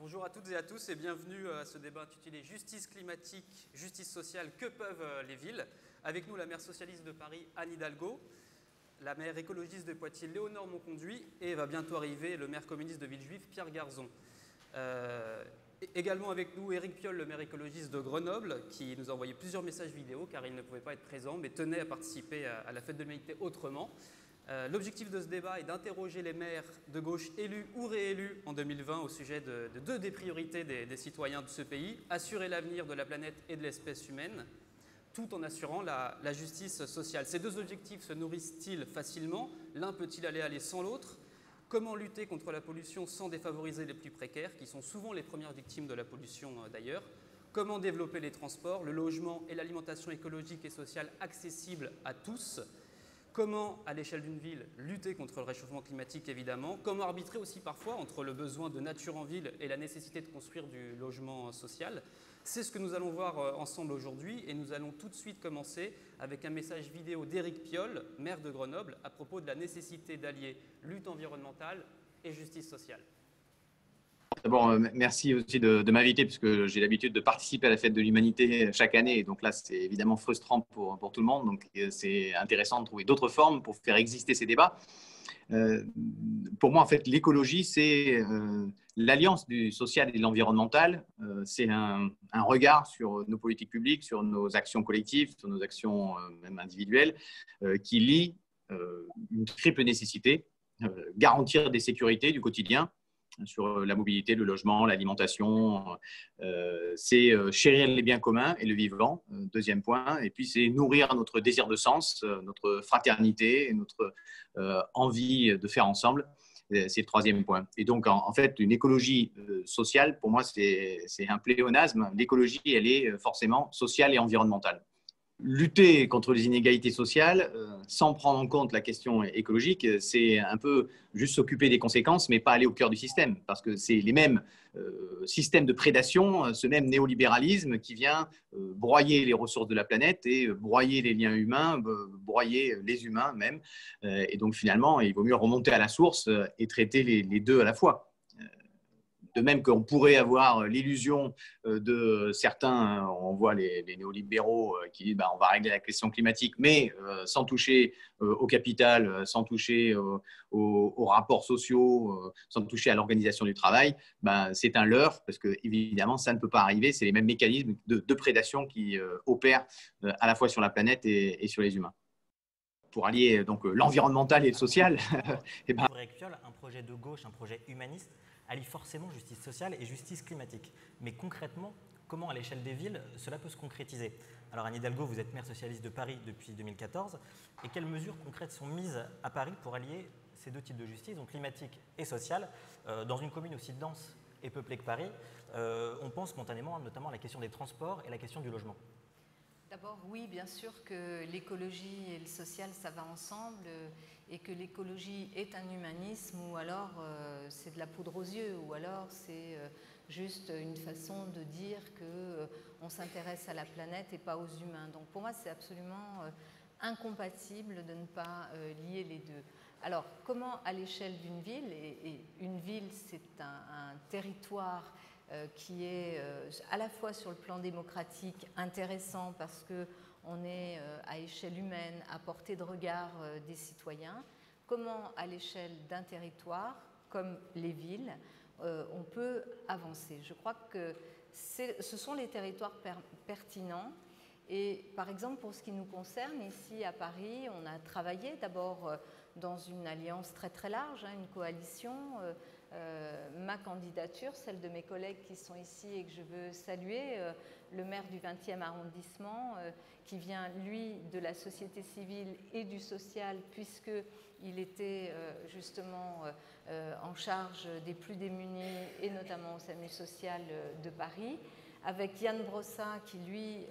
Bonjour à toutes et à tous et bienvenue à ce débat intitulé Justice climatique, justice sociale, que peuvent les villes? Avec nous la maire socialiste de Paris, Anne Hidalgo, la maire écologiste de Poitiers, Léonore Monconduit, et va bientôt arriver le maire communiste de Villejuif, Pierre Garzon. Également avec nous Éric Piolle, le maire écologiste de Grenoble, qui nous a envoyé plusieurs messages vidéo car il ne pouvait pas être présent, mais tenait à participer à la fête de l'humanité autrement. L'objectif de ce débat est d'interroger les maires de gauche élus ou réélus en 2020 au sujet de deux des priorités des citoyens de ce pays, assurer l'avenir de la planète et de l'espèce humaine, tout en assurant la justice sociale. Ces deux objectifs se nourrissent-ils facilement? L'un peut-il aller sans l'autre? Comment lutter contre la pollution sans défavoriser les plus précaires, qui sont souvent les premières victimes de la pollution d'ailleurs? Comment développer les transports, le logement et l'alimentation écologique et sociale accessibles à tous? Comment, à l'échelle d'une ville, lutter contre le réchauffement climatique, évidemment? Comment arbitrer aussi parfois entre le besoin de nature en ville et la nécessité de construire du logement social? C'est ce que nous allons voir ensemble aujourd'hui et nous allons tout de suite commencer avec un message vidéo d'Éric Piolle, maire de Grenoble, à propos de la nécessité d'allier lutte environnementale et justice sociale. D'abord, merci aussi de m'inviter puisque j'ai l'habitude de participer à la fête de l'humanité chaque année. Et donc là, c'est évidemment frustrant pour tout le monde. Donc c'est intéressant de trouver d'autres formes pour faire exister ces débats. Pour moi, en fait, l'écologie, c'est l'alliance du social et de l'environnemental. C'est un regard sur nos politiques publiques, sur nos actions collectives, sur nos actions même individuelles, qui lie une triple nécessité, garantir des sécurités du quotidien, sur la mobilité, le logement, l'alimentation, c'est chérir les biens communs et le vivant, deuxième point, et puis c'est nourrir notre désir de sens, notre fraternité, notre envie de faire ensemble, c'est le troisième point. Et donc, en fait, une écologie sociale, pour moi, c'est un pléonasme. L'écologie, elle est forcément sociale et environnementale. Lutter contre les inégalités sociales sans prendre en compte la question écologique, c'est un peu juste s'occuper des conséquences, mais pas aller au cœur du système, parce que c'est les mêmes systèmes de prédation, ce même néolibéralisme qui vient broyer les ressources de la planète et broyer les liens humains, broyer les humains même. Et donc finalement, il vaut mieux remonter à la source et traiter les deux à la fois. De même qu'on pourrait avoir l'illusion de certains, on voit les néolibéraux qui disent on va régler la question climatique, mais sans toucher au capital, sans toucher aux rapports sociaux, sans toucher à l'organisation du travail, c'est un leurre, parce que évidemment, ça ne peut pas arriver. C'est les mêmes mécanismes de prédation qui opèrent à la fois sur la planète et sur les humains. Pour allier donc l'environnemental et le social. Un projet de gauche, un projet humaniste, allie forcément justice sociale et justice climatique. Mais concrètement, comment à l'échelle des villes cela peut se concrétiser? Alors Anne Hidalgo, vous êtes maire socialiste de Paris depuis 2014. Et quelles mesures concrètes sont mises à Paris pour allier ces deux types de justice, donc climatique et sociale, dans une commune aussi dense et peuplée que Paris? On pense spontanément notamment à la question des transports et la question du logement. D'abord, oui, bien sûr que l'écologie et le social, ça va ensemble, et que l'écologie est un humanisme, ou alors c'est de la poudre aux yeux, ou alors c'est juste une façon de dire qu'on s'intéresse à la planète et pas aux humains. Donc pour moi, c'est absolument incompatible de ne pas lier les deux. Alors, comment à l'échelle d'une ville, et une ville, c'est un territoire qui est à la fois sur le plan démocratique intéressant parce qu'on est à échelle humaine, à portée de regard des citoyens. Comment à l'échelle d'un territoire, comme les villes, on peut avancer? Je crois que ce sont les territoires pertinents. Et par exemple, pour ce qui nous concerne, ici à Paris, on a travaillé d'abord dans une alliance très très large, une coalition. Ma candidature, celle de mes collègues qui sont ici et que je veux saluer, le maire du 20e arrondissement, qui vient, lui, de la société civile et du social, puisqu'il était justement en charge des plus démunis et notamment au SAMU social de Paris, avec Yann Brossat, qui lui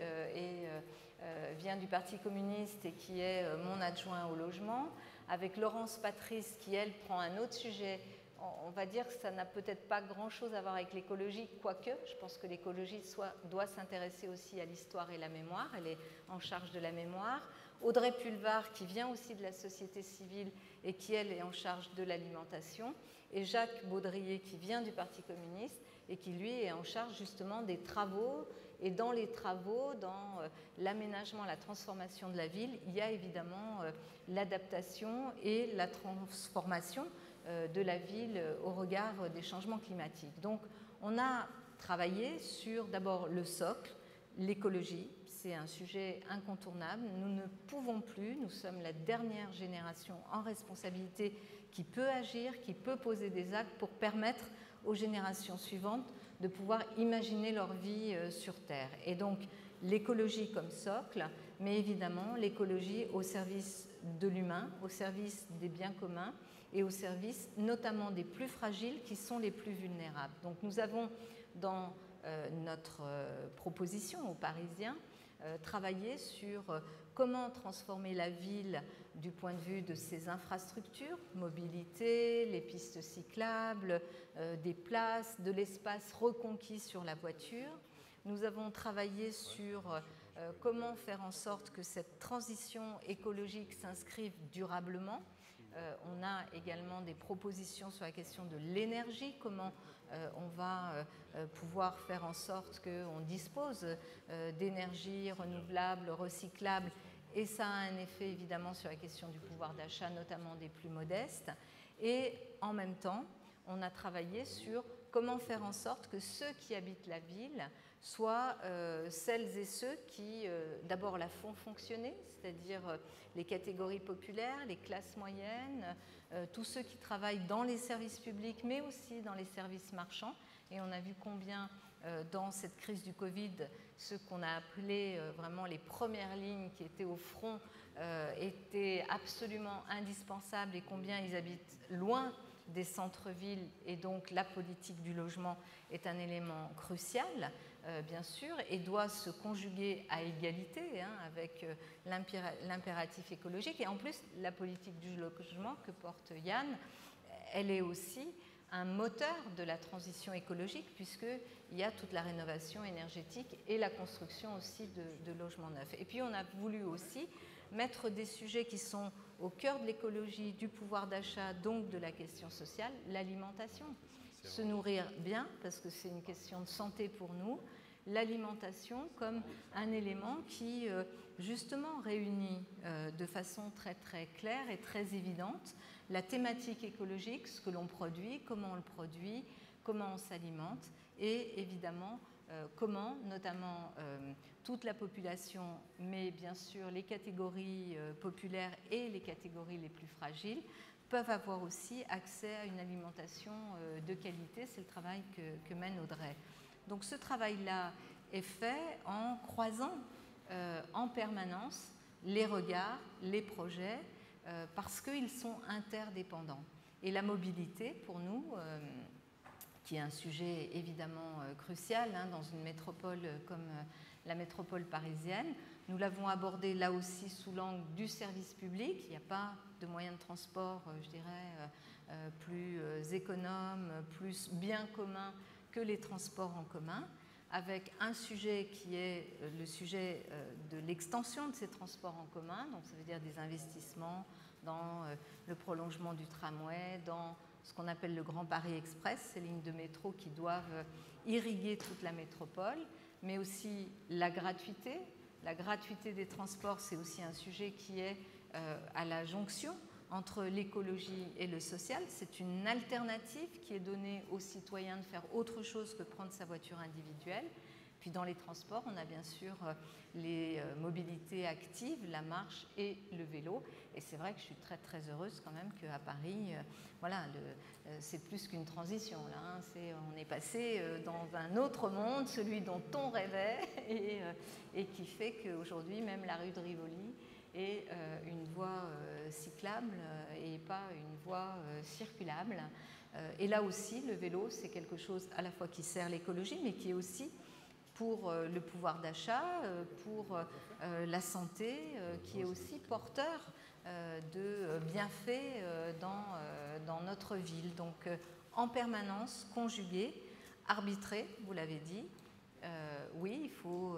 vient du Parti communiste et qui est mon adjoint au logement, avec Laurence Patrice, qui, elle, prend un autre sujet. On va dire que ça n'a peut-être pas grand-chose à voir avec l'écologie, quoique je pense que l'écologie doit s'intéresser aussi à l'histoire et la mémoire. Elle est en charge de la mémoire. Audrey Pulvar, qui vient aussi de la société civile et qui, elle, est en charge de l'alimentation, et Jacques Baudrier, qui vient du Parti communiste et qui, lui, est en charge justement des travaux. Et dans les travaux, dans l'aménagement, la transformation de la ville, il y a évidemment l'adaptation et la transformation de la ville au regard des changements climatiques. Donc, on a travaillé sur d'abord le socle, l'écologie. C'est un sujet incontournable. Nous ne pouvons plus, nous sommes la dernière génération en responsabilité qui peut agir, qui peut poser des actes pour permettre aux générations suivantes de pouvoir imaginer leur vie sur Terre. Et donc, l'écologie comme socle, mais évidemment l'écologie au service de l'humain, au service des biens communs et au service notamment des plus fragiles qui sont les plus vulnérables. Donc, nous avons dans notre proposition aux Parisiens travaillé sur comment transformer la ville du point de vue de ses infrastructures, mobilité, les pistes cyclables, des places, de l'espace reconquis sur la voiture. Nous avons travaillé sur comment faire en sorte que cette transition écologique s'inscrive durablement. On a également des propositions sur la question de l'énergie, comment on va pouvoir faire en sorte qu'on dispose d'énergie renouvelable, recyclable, et ça a un effet évidemment sur la question du pouvoir d'achat, notamment des plus modestes. Et en même temps, on a travaillé sur comment faire en sorte que ceux qui habitent la ville soient celles et ceux qui d'abord la font fonctionner, c'est-à-dire les catégories populaires, les classes moyennes, tous ceux qui travaillent dans les services publics, mais aussi dans les services marchands. Et on a vu combien, dans cette crise du Covid, ceux qu'on a appelés vraiment les premières lignes qui étaient au front étaient absolument indispensables et combien ils habitent loin des centres-villes. Et donc la politique du logement est un élément crucial, bien sûr, et doit se conjuguer à égalité avec l'impératif écologique. Et en plus, la politique du logement que porte Yann, elle est aussi un moteur de la transition écologique puisqu'il y a toute la rénovation énergétique et la construction aussi de logements neufs. Et puis on a voulu aussi mettre des sujets qui sont au cœur de l'écologie, du pouvoir d'achat, donc de la question sociale, l'alimentation. Se nourrir bien, parce que c'est une question de santé pour nous, l'alimentation comme un élément qui justement réunit de façon très très claire et très évidente la thématique écologique, ce que l'on produit, comment on le produit, comment on s'alimente et évidemment comment notamment toute la population, mais bien sûr les catégories populaires et les catégories les plus fragiles peuvent avoir aussi accès à une alimentation de qualité. C'est le travail que mène Audrey. Donc ce travail-là est fait en croisant en permanence les regards, les projets, parce qu'ils sont interdépendants. Et la mobilité, pour nous, qui est un sujet évidemment crucial dans une métropole comme la métropole parisienne, nous l'avons abordé là aussi sous l'angle du service public. Il n'y a pas de moyens de transport, je dirais, plus économes, plus bien communs que les transports en commun, avec un sujet qui est le sujet de l'extension de ces transports en commun, donc ça veut dire des investissements dans le prolongement du tramway, dans ce qu'on appelle le Grand Paris Express, ces lignes de métro qui doivent irriguer toute la métropole, mais aussi la gratuité. La gratuité des transports, c'est aussi un sujet qui est à la jonction entre l'écologie et le social. C'est une alternative qui est donnée aux citoyens de faire autre chose que prendre sa voiture individuelle. Puis dans les transports, on a bien sûr les mobilités actives, la marche et le vélo. Et c'est vrai que je suis très très heureuse quand même qu'à Paris, voilà, c'est plus qu'une transition. Là, on est passé dans un autre monde, celui dont on rêvait, et qui fait qu'aujourd'hui, même la rue de Rivoli est une voie cyclable et pas une voie circulable. Et là aussi, le vélo, c'est quelque chose à la fois qui sert l'écologie, mais qui est aussi pour le pouvoir d'achat, pour la santé, qui est aussi porteur de bienfaits dans notre ville. Donc, en permanence, conjugué, arbitré, vous l'avez dit. Oui, il faut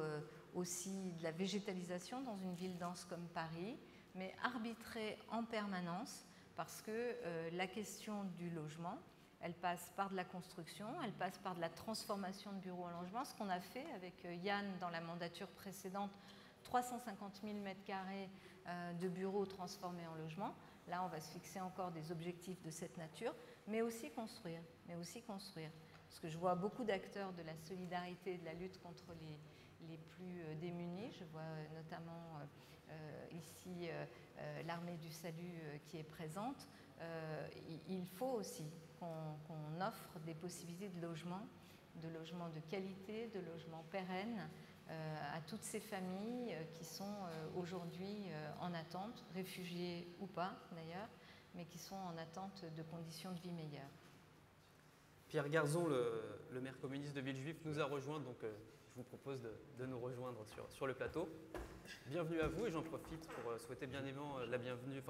aussi de la végétalisation dans une ville dense comme Paris, mais arbitrée en permanence parce que la question du logement, elle passe par de la construction, elle passe par de la transformation de bureaux en logement, ce qu'on a fait avec Yann dans la mandature précédente, 350 000 m² de bureaux transformés en logement. Là, on va se fixer encore des objectifs de cette nature, mais aussi construire. Parce que je vois beaucoup d'acteurs de la solidarité et de la lutte contre les plus démunis. Je vois notamment ici l'armée du salut qui est présente. Il faut aussi qu'on offre des possibilités de logement de qualité, de logement pérenne à toutes ces familles qui sont aujourd'hui en attente, réfugiés ou pas d'ailleurs, mais qui sont en attente de conditions de vie meilleures. Pierre Garzon, le maire communiste de Villejuif, nous a rejoints, donc je vous propose de nous rejoindre sur le plateau. Bienvenue à vous et j'en profite pour souhaiter bien évidemment la bienvenue,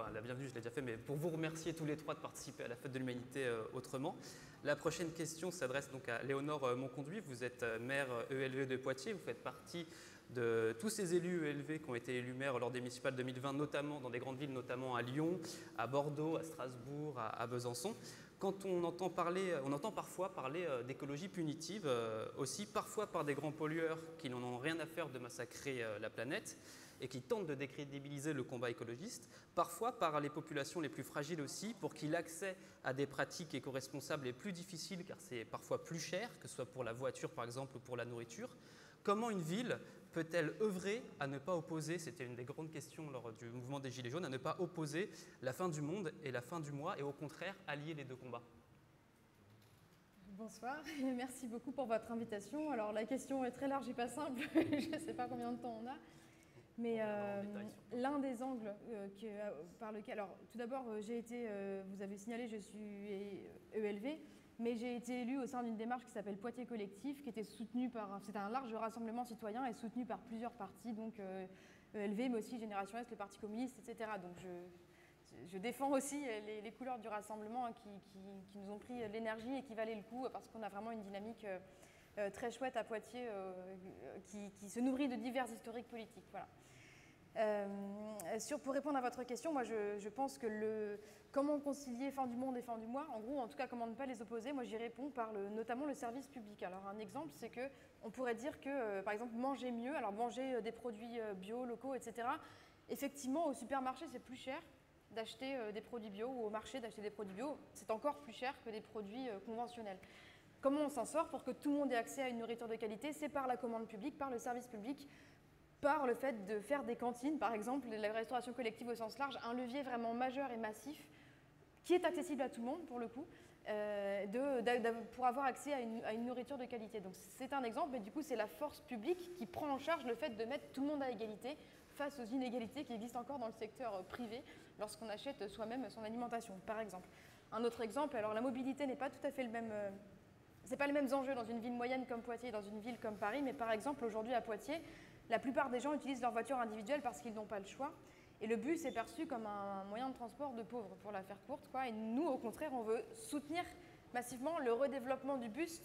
je l'ai déjà fait, mais pour vous remercier tous les trois de participer à la Fête de l'Humanité autrement. La prochaine question s'adresse donc à Léonore Monconduit. Vous êtes maire ELV de Poitiers, vous faites partie de tous ces élus ELV qui ont été élus maires lors des municipales 2020, notamment dans des grandes villes, notamment à Lyon, à Bordeaux, à Strasbourg, à Besançon. Quand on entend parfois parler d'écologie punitive, aussi parfois par des grands pollueurs qui n'en ont rien à faire de massacrer la planète et qui tentent de décrédibiliser le combat écologiste, parfois par les populations les plus fragiles aussi, pour qui l'accès à des pratiques éco-responsables est plus difficile car c'est parfois plus cher, que ce soit pour la voiture par exemple ou pour la nourriture. Comment une ville peut-elle œuvrer à ne pas opposer, c'était une des grandes questions lors du mouvement des Gilets jaunes, à ne pas opposer la fin du monde et la fin du mois et au contraire allier les deux combats? Bonsoir, merci beaucoup pour votre invitation. Alors la question est très large et pas simple, je ne sais pas combien de temps on a. Mais l'un des angles par lequel... Alors tout d'abord, j'ai été, vous avez signalé, je suis ELV, mais j'ai été élue au sein d'une démarche qui s'appelle Poitiers Collectif, qui était soutenue par... C'était un large rassemblement citoyen et soutenu par plusieurs partis, donc ELV, mais aussi Génération S, le Parti communiste, etc. Donc je défends aussi les couleurs du rassemblement qui nous ont pris l'énergie et qui valaient le coup, parce qu'on a vraiment une dynamique très chouette à Poitiers qui se nourrit de divers historiques politiques. Voilà. Pour répondre à votre question, moi je pense que comment concilier fin du monde et fin du mois, en gros, en tout cas comment ne pas les opposer, moi j'y réponds par notamment le service public. Alors un exemple, c'est qu'on pourrait dire que par exemple manger mieux, alors manger des produits bio, locaux, etc. Effectivement au supermarché c'est plus cher d'acheter des produits bio, ou au marché d'acheter des produits bio, c'est encore plus cher que des produits conventionnels. Comment on s'en sort pour que tout le monde ait accès à une nourriture de qualité? C'est par la commande publique, par le service public, par le fait de faire des cantines, par exemple, la restauration collective au sens large, un levier vraiment majeur et massif qui est accessible à tout le monde, pour le coup, pour avoir accès à une nourriture de qualité. Donc c'est un exemple, mais du coup c'est la force publique qui prend en charge le fait de mettre tout le monde à égalité face aux inégalités qui existent encore dans le secteur privé lorsqu'on achète soi-même son alimentation, par exemple. Un autre exemple, alors la mobilité n'est pas tout à fait le même... c'est pas les mêmes enjeux dans une ville moyenne comme Poitiers et dans une ville comme Paris, mais par exemple aujourd'hui à Poitiers, la plupart des gens utilisent leur voiture individuelle parce qu'ils n'ont pas le choix. Et le bus est perçu comme un moyen de transport de pauvres, pour la faire courte, quoi. Et nous, au contraire, on veut soutenir massivement le redéveloppement du bus,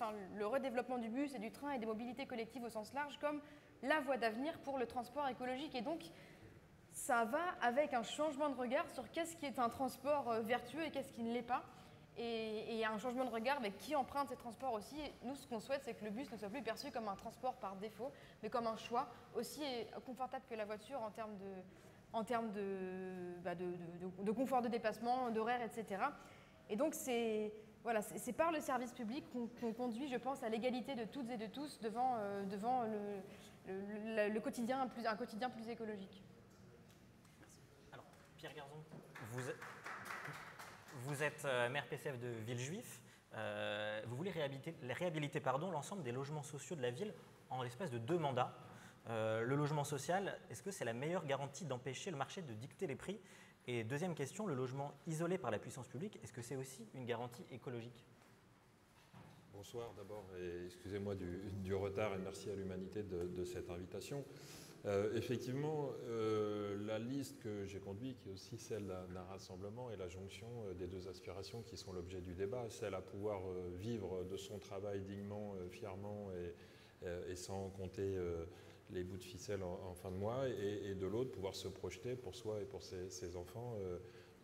et du train et des mobilités collectives au sens large comme la voie d'avenir pour le transport écologique. Et donc, ça va avec un changement de regard sur qu'est-ce qui est un transport vertueux et qu'est-ce qui ne l'est pas. Et un changement de regard avec qui emprunte ces transports aussi. Et nous, ce qu'on souhaite, c'est que le bus ne soit plus perçu comme un transport par défaut, mais comme un choix aussi confortable que la voiture en termes de confort de déplacement, d'horaire, etc. Et donc, c'est par le service public qu'on conduit, je pense, à l'égalité de toutes et de tous devant un quotidien plus écologique. Alors, Pierre Garzon, vous êtes maire PCF de Villejuif. Vous voulez réhabiliter l'ensemble des logements sociaux de la ville en l'espace de 2 mandats. Le logement social, est-ce que c'est la meilleure garantie d'empêcher le marché de dicter les prix? Et deuxième question, le logement isolé par la puissance publique, est-ce que c'est aussi une garantie écologique? Bonsoir d'abord, et excusez-moi du retard et merci à l'Humanité de cette invitation. Effectivement, la liste que j'ai conduite, qui est aussi celle d'un rassemblement, est la jonction des 2 aspirations qui sont l'objet du débat, celle à pouvoir vivre de son travail dignement, fièrement et sans compter les bouts de ficelle en fin de mois, et de l'autre, pouvoir se projeter pour soi et pour ses enfants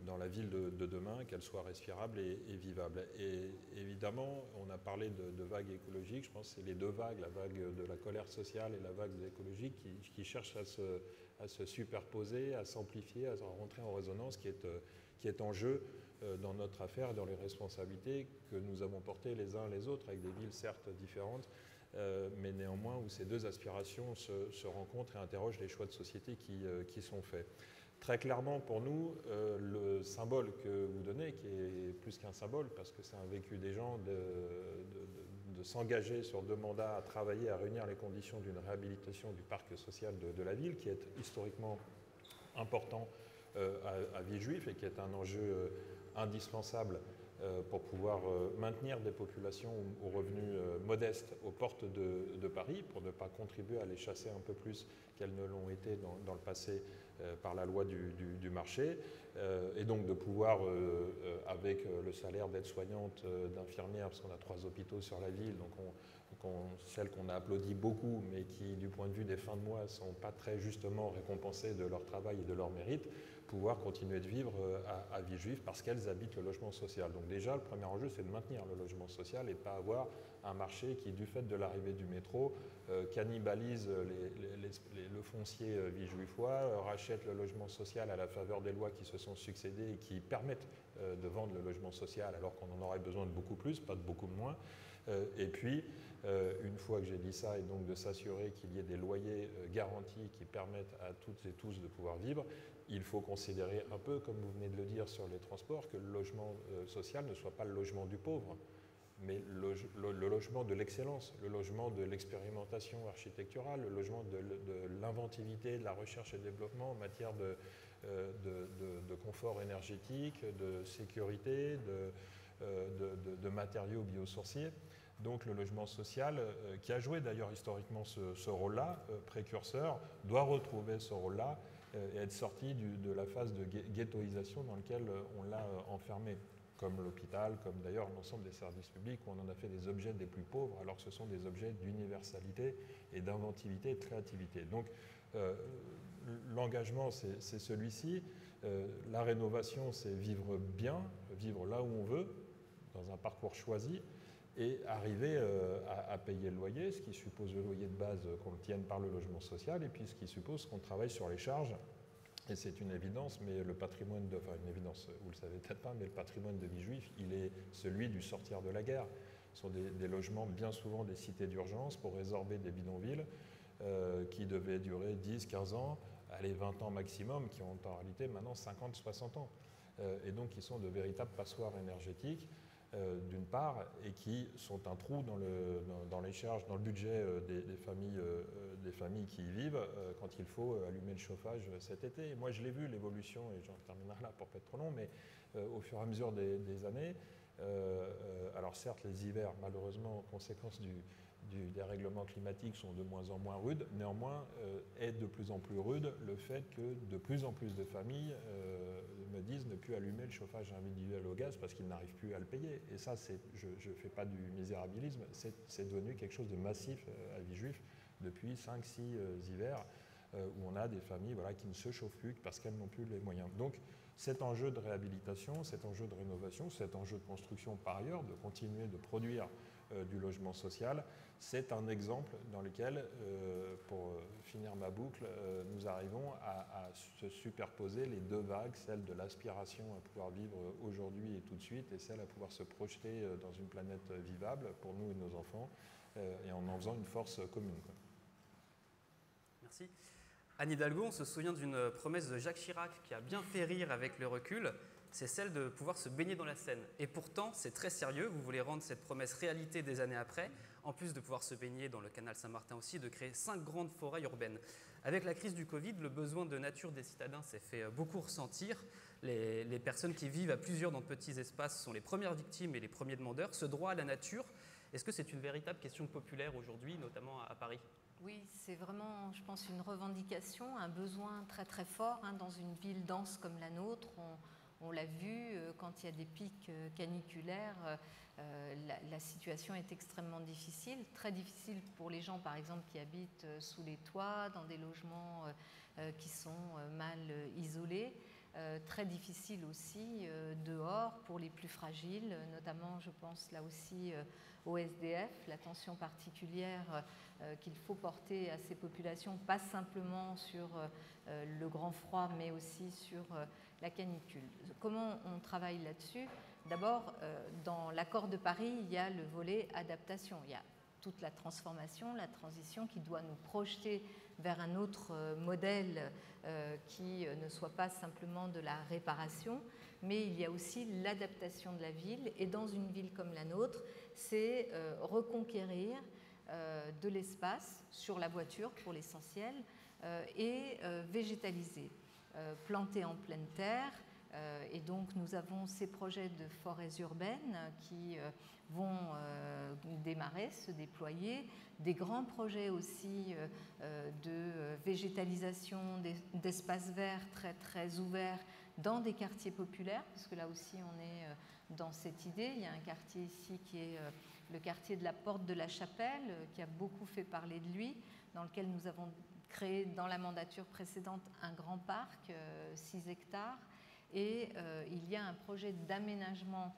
dans la ville de demain, qu'elle soit respirable et vivable. Et évidemment, on a parlé de vagues écologiques, je pense que c'est les deux vagues, la vague de la colère sociale et la vague écologique, qui cherchent à se superposer, à s'amplifier, à rentrer en résonance, qui est en jeu dans notre affaire et dans les responsabilités que nous avons portées les uns les autres, avec des villes certes différentes, mais néanmoins où ces deux aspirations se rencontrent et interrogent les choix de société qui sont faits. Très clairement pour nous, le symbole que vous donnez, qui est plus qu'un symbole, parce que c'est un vécu des gens de s'engager sur 2 mandats à travailler, à réunir les conditions d'une réhabilitation du parc social de la ville, qui est historiquement important à Villejuif et qui est un enjeu indispensable pour pouvoir maintenir des populations aux revenus modestes aux portes de Paris, pour ne pas contribuer à les chasser un peu plus qu'elles ne l'ont été dans le passé par la loi du marché, et donc de pouvoir, avec le salaire d'aide-soignante, d'infirmière, parce qu'on a 3 hôpitaux sur la ville, donc celles qu'on a applaudi beaucoup, mais qui, du point de vue des fins de mois, ne sont pas très justement récompensées de leur travail et de leur mérite, pouvoir continuer de vivre à Villejuif parce qu'elles habitent le logement social. Donc déjà, le premier enjeu, c'est de maintenir le logement social et de ne pas avoir un marché qui, du fait de l'arrivée du métro, cannibalise le foncier villejuifois, rachète le logement social à la faveur des lois qui se sont succédées et qui permettent de vendre le logement social alors qu'on en aurait besoin de beaucoup plus, pas de beaucoup moins. Et puis, une fois que j'ai dit ça, et donc de s'assurer qu'il y ait des loyers garantis qui permettent à toutes et tous de pouvoir vivre, il faut considérer un peu, comme vous venez de le dire sur les transports, que le logement social ne soit pas le logement du pauvre, mais le logement de l'excellence, le logement de l'expérimentation architecturale, le logement de l'inventivité, de la recherche et développement en matière de confort énergétique, de sécurité, de matériaux biosourciers. Donc le logement social, qui a joué d'ailleurs historiquement ce rôle-là, précurseur, doit retrouver ce rôle-là et être sorti de la phase de ghettoisation dans laquelle on l'a enfermé, comme l'hôpital, comme d'ailleurs l'ensemble des services publics, où on en a fait des objets des plus pauvres, alors que ce sont des objets d'universalité et d'inventivité et de créativité. Donc l'engagement, c'est celui-ci. La rénovation, c'est vivre bien, vivre là où on veut, dans un parcours choisi, et arriver à payer le loyer, ce qui suppose le loyer de base qu'on le tienne par le logement social, et puis ce qui suppose qu'on travaille sur les charges. Et c'est une évidence, mais le patrimoine une évidence, vous le savez peut-être pas, mais le patrimoine de Villejuif, il est celui du sortir de la guerre. Ce sont des logements, bien souvent des cités d'urgence, pour résorber des bidonvilles qui devaient durer 10, 15 ans, allez, 20 ans maximum, qui ont en réalité maintenant 50, 60 ans. Et donc qui sont de véritables passoires énergétiques, d'une part, et qui sont un trou dans les charges, dans le budget des familles qui y vivent quand il faut allumer le chauffage cet été. Et moi, je l'ai vu, l'évolution, et j'en terminerai là pour pas être trop long, mais au fur et à mesure des années, alors certes, les hivers, malheureusement, conséquence des règlements climatiques, sont de moins en moins rudes. Néanmoins, est de plus en plus rude le fait que de plus en plus de familles me disent ne plus allumer le chauffage individuel au gaz parce qu'ils n'arrivent plus à le payer. Et ça, je ne fais pas du misérabilisme, c'est devenu quelque chose de massif à Villejuif depuis 5-6 hivers où on a des familles qui ne se chauffent plus parce qu'elles n'ont plus les moyens. Donc, cet enjeu de réhabilitation, cet enjeu de rénovation, cet enjeu de construction par ailleurs, de continuer de produire du logement social, c'est un exemple dans lequel, pour finir ma boucle, nous arrivons à se superposer les deux vagues, celle de l'aspiration à pouvoir vivre aujourd'hui et tout de suite, et celle à pouvoir se projeter dans une planète vivable pour nous et nos enfants, et en faisant une force commune. Merci. Anne Hidalgo, on se souvient d'une promesse de Jacques Chirac qui a bien fait rire avec le recul, c'est celle de pouvoir se baigner dans la Seine. Et pourtant, c'est très sérieux, vous voulez rendre cette promesse réalité des années après, en plus de pouvoir se baigner dans le canal Saint-Martin aussi, de créer 5 grandes forêts urbaines. Avec la crise du Covid, le besoin de nature des citadins s'est fait beaucoup ressentir. Les personnes qui vivent à plusieurs dans de petits espaces sont les premières victimes et les premiers demandeurs. Ce droit à la nature, est-ce que c'est une véritable question populaire aujourd'hui, notamment à Paris ? Oui, c'est vraiment, je pense, une revendication, un besoin très très fort dans une ville dense comme la nôtre. On l'a vu, quand il y a des pics caniculaires, la situation est extrêmement difficile, très difficile pour les gens, par exemple, qui habitent sous les toits, dans des logements qui sont mal isolés. Très difficile aussi dehors pour les plus fragiles, notamment je pense là aussi au SDF, l'attention particulière qu'il faut porter à ces populations, pas simplement sur le grand froid mais aussi sur la canicule. Comment on travaille là-dessus? D'abord, dans l'accord de Paris, il y a le volet adaptation. Il y a toute la transformation, la transition qui doit nous projeter vers un autre modèle qui ne soit pas simplement de la réparation, mais il y a aussi l'adaptation de la ville. Et dans une ville comme la nôtre, c'est reconquérir de l'espace sur la voiture pour l'essentiel et végétaliser, planter en pleine terre. Et donc nous avons ces projets de forêts urbaines qui vont démarrer, se déployer, des grands projets aussi de végétalisation d'espaces verts très, très ouverts dans des quartiers populaires, puisque là aussi on est dans cette idée. Il y a un quartier ici qui est le quartier de la Porte de la Chapelle, qui a beaucoup fait parler de lui, dans lequel nous avons créé dans la mandature précédente un grand parc, 6 hectares, et il y a un projet d'aménagement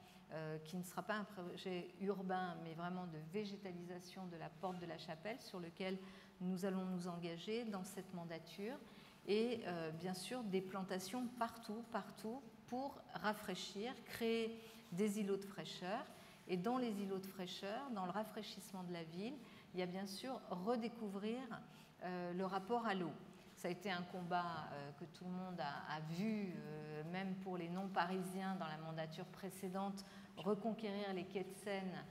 qui ne sera pas un projet urbain, mais vraiment de végétalisation de la Porte de la Chapelle, sur lequel nous allons nous engager dans cette mandature, et bien sûr des plantations partout, pour rafraîchir, créer des îlots de fraîcheur. Et dans les îlots de fraîcheur, dans le rafraîchissement de la ville, il y a bien sûr redécouvrir le rapport à l'eau. Ça a été un combat que tout le monde a vu, même pour les non-parisiens dans la mandature précédente, reconquérir les quais de Seine,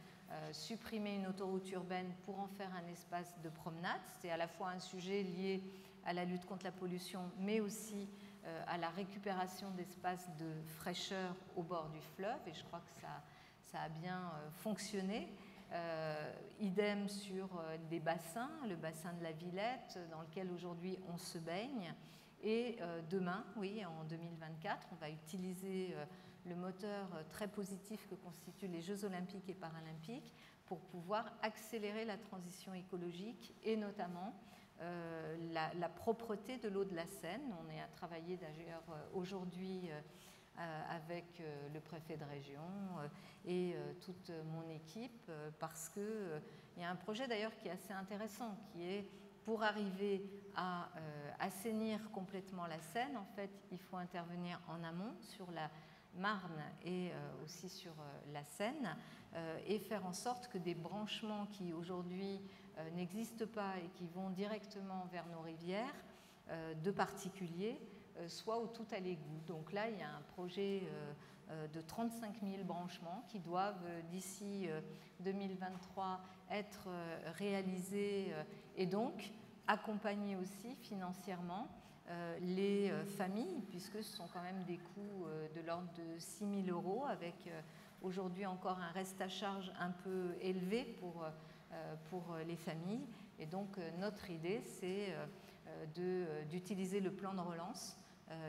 supprimer une autoroute urbaine pour en faire un espace de promenade. C'est à la fois un sujet lié à la lutte contre la pollution, mais aussi à la récupération d'espaces de fraîcheur au bord du fleuve, et je crois que ça a bien fonctionné. Idem sur des bassins, le bassin de la Villette, dans lequel aujourd'hui on se baigne. Et demain, oui, en 2024, on va utiliser le moteur très positif que constituent les Jeux olympiques et paralympiques pour pouvoir accélérer la transition écologique et notamment la propreté de l'eau de la Seine. On est à travailler d'ailleurs aujourd'hui avec le préfet de région et toute mon équipe, parce qu'il y a un projet d'ailleurs qui est assez intéressant, qui est pour arriver à assainir complètement la Seine. En fait, il faut intervenir en amont sur la Marne et aussi sur la Seine et faire en sorte que des branchements qui aujourd'hui n'existent pas et qui vont directement vers nos rivières de particuliers soit au tout à l'égout. Donc là, il y a un projet de 35 000 branchements qui doivent, d'ici 2023, être réalisés et donc accompagner aussi financièrement les familles, puisque ce sont quand même des coûts de l'ordre de 6 000 € avec aujourd'hui encore un reste à charge un peu élevé pour les familles. Et donc notre idée, c'est d'utiliser le plan de relance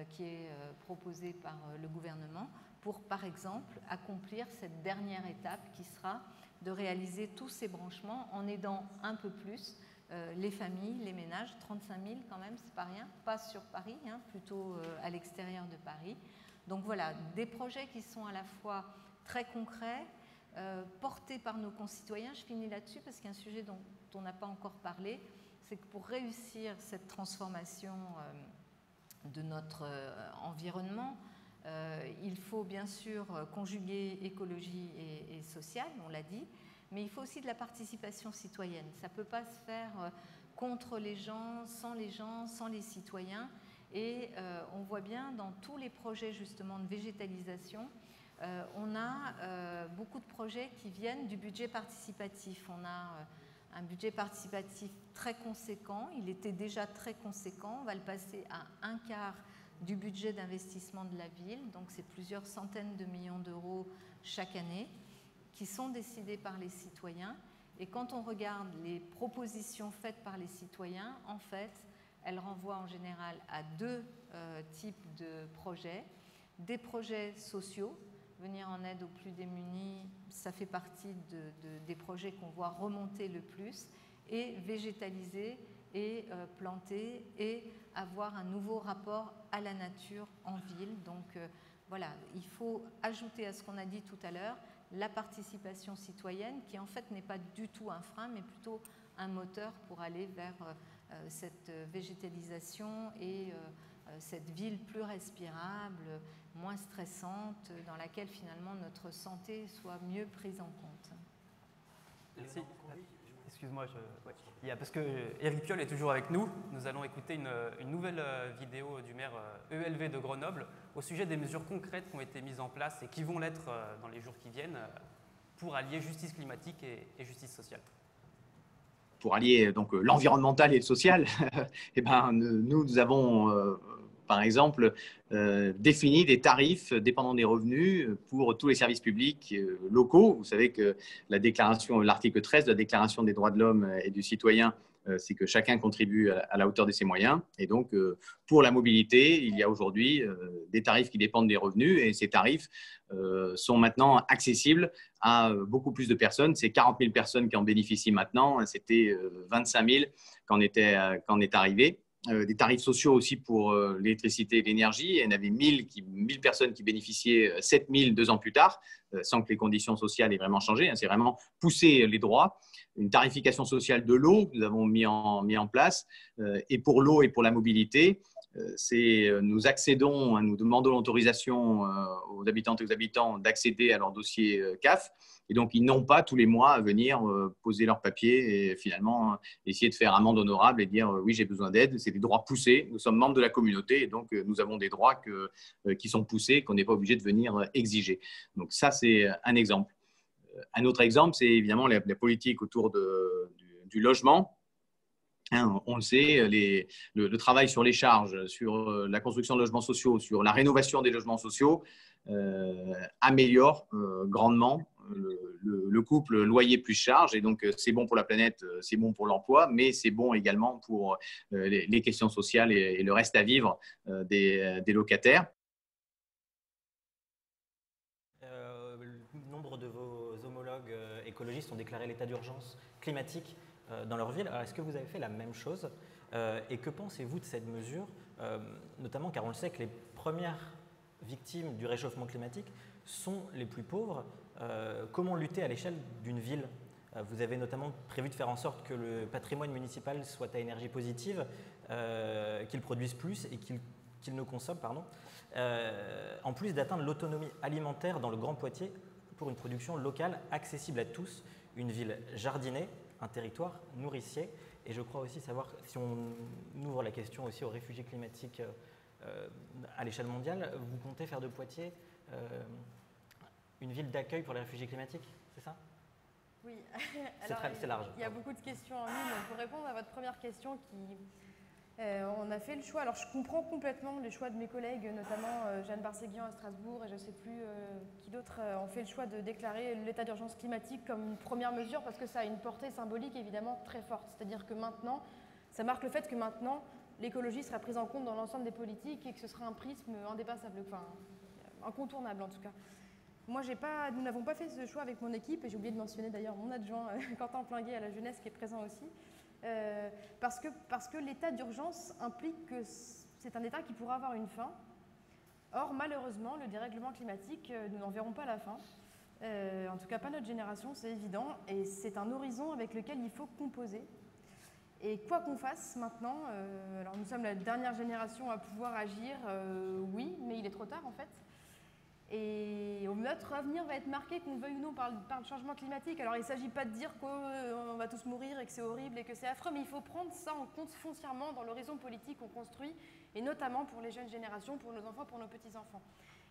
qui est proposé par le gouvernement pour, par exemple, accomplir cette dernière étape qui sera de réaliser tous ces branchements en aidant un peu plus les familles, les ménages. 35 000 quand même, c'est pas rien, pas sur Paris, hein, plutôt à l'extérieur de Paris. Donc voilà, des projets qui sont à la fois très concrets, portés par nos concitoyens. Je finis là-dessus parce qu'un sujet dont on n'a pas encore parlé, c'est que pour réussir cette transformation de notre environnement, il faut bien sûr conjuguer écologie et sociale, on l'a dit, mais il faut aussi de la participation citoyenne. Ça ne peut pas se faire contre les gens, sans les citoyens. Et on voit bien dans tous les projets justement de végétalisation, on a beaucoup de projets qui viennent du budget participatif. On a un budget participatif très conséquent, il était déjà très conséquent, on va le passer à 1/4 du budget d'investissement de la ville, donc c'est plusieurs centaines de millions d'euros chaque année qui sont décidés par les citoyens. Et quand on regarde les propositions faites par les citoyens, en fait, elles renvoient en général à deux types de projets. des projets sociaux. Venir en aide aux plus démunis, ça fait partie des projets qu'on voit remonter le plus, et végétaliser et planter et avoir un nouveau rapport à la nature en ville. Donc voilà, il faut ajouter à ce qu'on a dit tout à l'heure la participation citoyenne qui en fait n'est pas du tout un frein mais plutôt un moteur pour aller vers cette végétalisation et cette ville plus respirable, moins stressante, dans laquelle finalement notre santé soit mieux prise en compte. Merci. Excuse-moi, parce que Éric Piolle est toujours avec nous. Nous allons écouter une nouvelle vidéo du maire ELV de Grenoble au sujet des mesures concrètes qui ont été mises en place et qui vont l'être dans les jours qui viennent pour allier justice climatique et justice sociale. Pour allier donc l'environnemental et le social, eh ben, nous avons par exemple défini des tarifs dépendant des revenus pour tous les services publics locaux. Vous savez que l'article 13 de la Déclaration des droits de l'homme et du citoyen, c'est que chacun contribue à la hauteur de ses moyens. Et donc, pour la mobilité, il y a aujourd'hui des tarifs qui dépendent des revenus et ces tarifs sont maintenant accessibles à beaucoup plus de personnes. C'est 40 000 personnes qui en bénéficient maintenant. C'était 25 000 quand on est arrivé. Des tarifs sociaux aussi pour l'électricité et l'énergie. Il y en avait 1000 personnes qui bénéficiaient, 7000 2 ans plus tard, sans que les conditions sociales aient vraiment changé. C'est vraiment pousser les droits. Une tarification sociale de l'eau que nous avons mis en place. Et pour l'eau et pour la mobilité, nous accédons, nous demandons l'autorisation aux habitantes et aux habitants d'accéder à leur dossier CAF. Et donc, ils n'ont pas tous les mois à venir poser leurs papiers et finalement essayer de faire amende honorable et dire oui, j'ai besoin d'aide. C'est des droits poussés. Nous sommes membres de la communauté et donc nous avons des droits qui sont poussés, qu'on n'est pas obligé de venir exiger. Donc ça, c'est un exemple. Un autre exemple, c'est évidemment la politique autour du logement. On le sait, le travail sur les charges, sur la construction de logements sociaux, sur la rénovation des logements sociaux améliore grandement le couple loyer plus charge. Et donc, c'est bon pour la planète, c'est bon pour l'emploi, mais c'est bon également pour les questions sociales et le reste à vivre des locataires. Nombre de vos homologues écologistes ont déclaré l'état d'urgence climatique dans leur ville. Alors, est-ce que vous avez fait la même chose et que pensez-vous de cette mesure, notamment car on le sait que les premières victimes du réchauffement climatique sont les plus pauvres. Comment lutter à l'échelle d'une ville? Vous avez notamment prévu de faire en sorte que le patrimoine municipal soit à énergie positive, qu'il produise plus et qu'il ne consomme, en plus d'atteindre l'autonomie alimentaire dans le Grand Poitiers pour une production locale accessible à tous, une ville jardinée, un territoire nourricier. Et je crois aussi savoir, si on ouvre la question aussi aux réfugiés climatiques à l'échelle mondiale, vous comptez faire de Poitiers une ville d'accueil pour les réfugiés climatiques, c'est ça? Oui, c'est large. Il y a beaucoup de questions en ligne. Pour répondre à votre première question, on a fait le choix. Alors, je comprends complètement les choix de mes collègues, notamment Jeanne Barséguian à Strasbourg et je ne sais plus qui d'autres ont fait le choix de déclarer l'état d'urgence climatique comme une première mesure parce que ça a une portée symbolique évidemment très forte. C'est-à-dire que maintenant, ça marque le fait que maintenant, l'écologie sera prise en compte dans l'ensemble des politiques et que ce sera un prisme indépassable, enfin incontournable en tout cas. Moi, nous n'avons pas fait ce choix avec mon équipe, et j'ai oublié de mentionner d'ailleurs mon adjoint Quentin Plinguet à la jeunesse qui est présent aussi, parce que l'état d'urgence implique que c'est un état qui pourra avoir une fin. Or, malheureusement, le dérèglement climatique, nous n'en verrons pas la fin. En tout cas, pas notre génération, c'est évident, et c'est un horizon avec lequel il faut composer. Et quoi qu'on fasse maintenant, alors nous sommes la dernière génération à pouvoir agir, oui, mais il est trop tard en fait. Et notre avenir va être marqué, qu'on le veuille ou non, par le changement climatique. Alors il ne s'agit pas de dire qu'on va tous mourir et que c'est horrible et que c'est affreux, mais il faut prendre ça en compte foncièrement dans l'horizon politique qu'on construit, et notamment pour les jeunes générations, pour nos enfants, pour nos petits-enfants.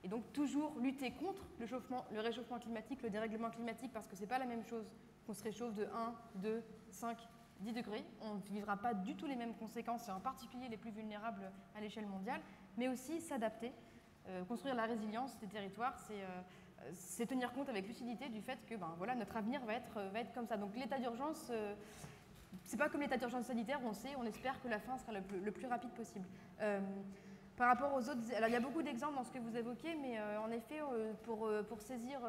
Et donc toujours lutter contre le réchauffement climatique, le dérèglement climatique, parce que ce n'est pas la même chose qu'on se réchauffe de 1, 2, 5, 10 degrés. On ne vivra pas du tout les mêmes conséquences, et en particulier les plus vulnérables à l'échelle mondiale, mais aussi s'adapter. Construire la résilience des territoires, c'est tenir compte avec lucidité du fait que notre avenir va être comme ça. Donc l'état d'urgence, c'est pas comme l'état d'urgence sanitaire, on espère que la fin sera le plus rapide possible. Par rapport aux autres, alors il y a beaucoup d'exemples dans ce que vous évoquez, mais en effet, pour saisir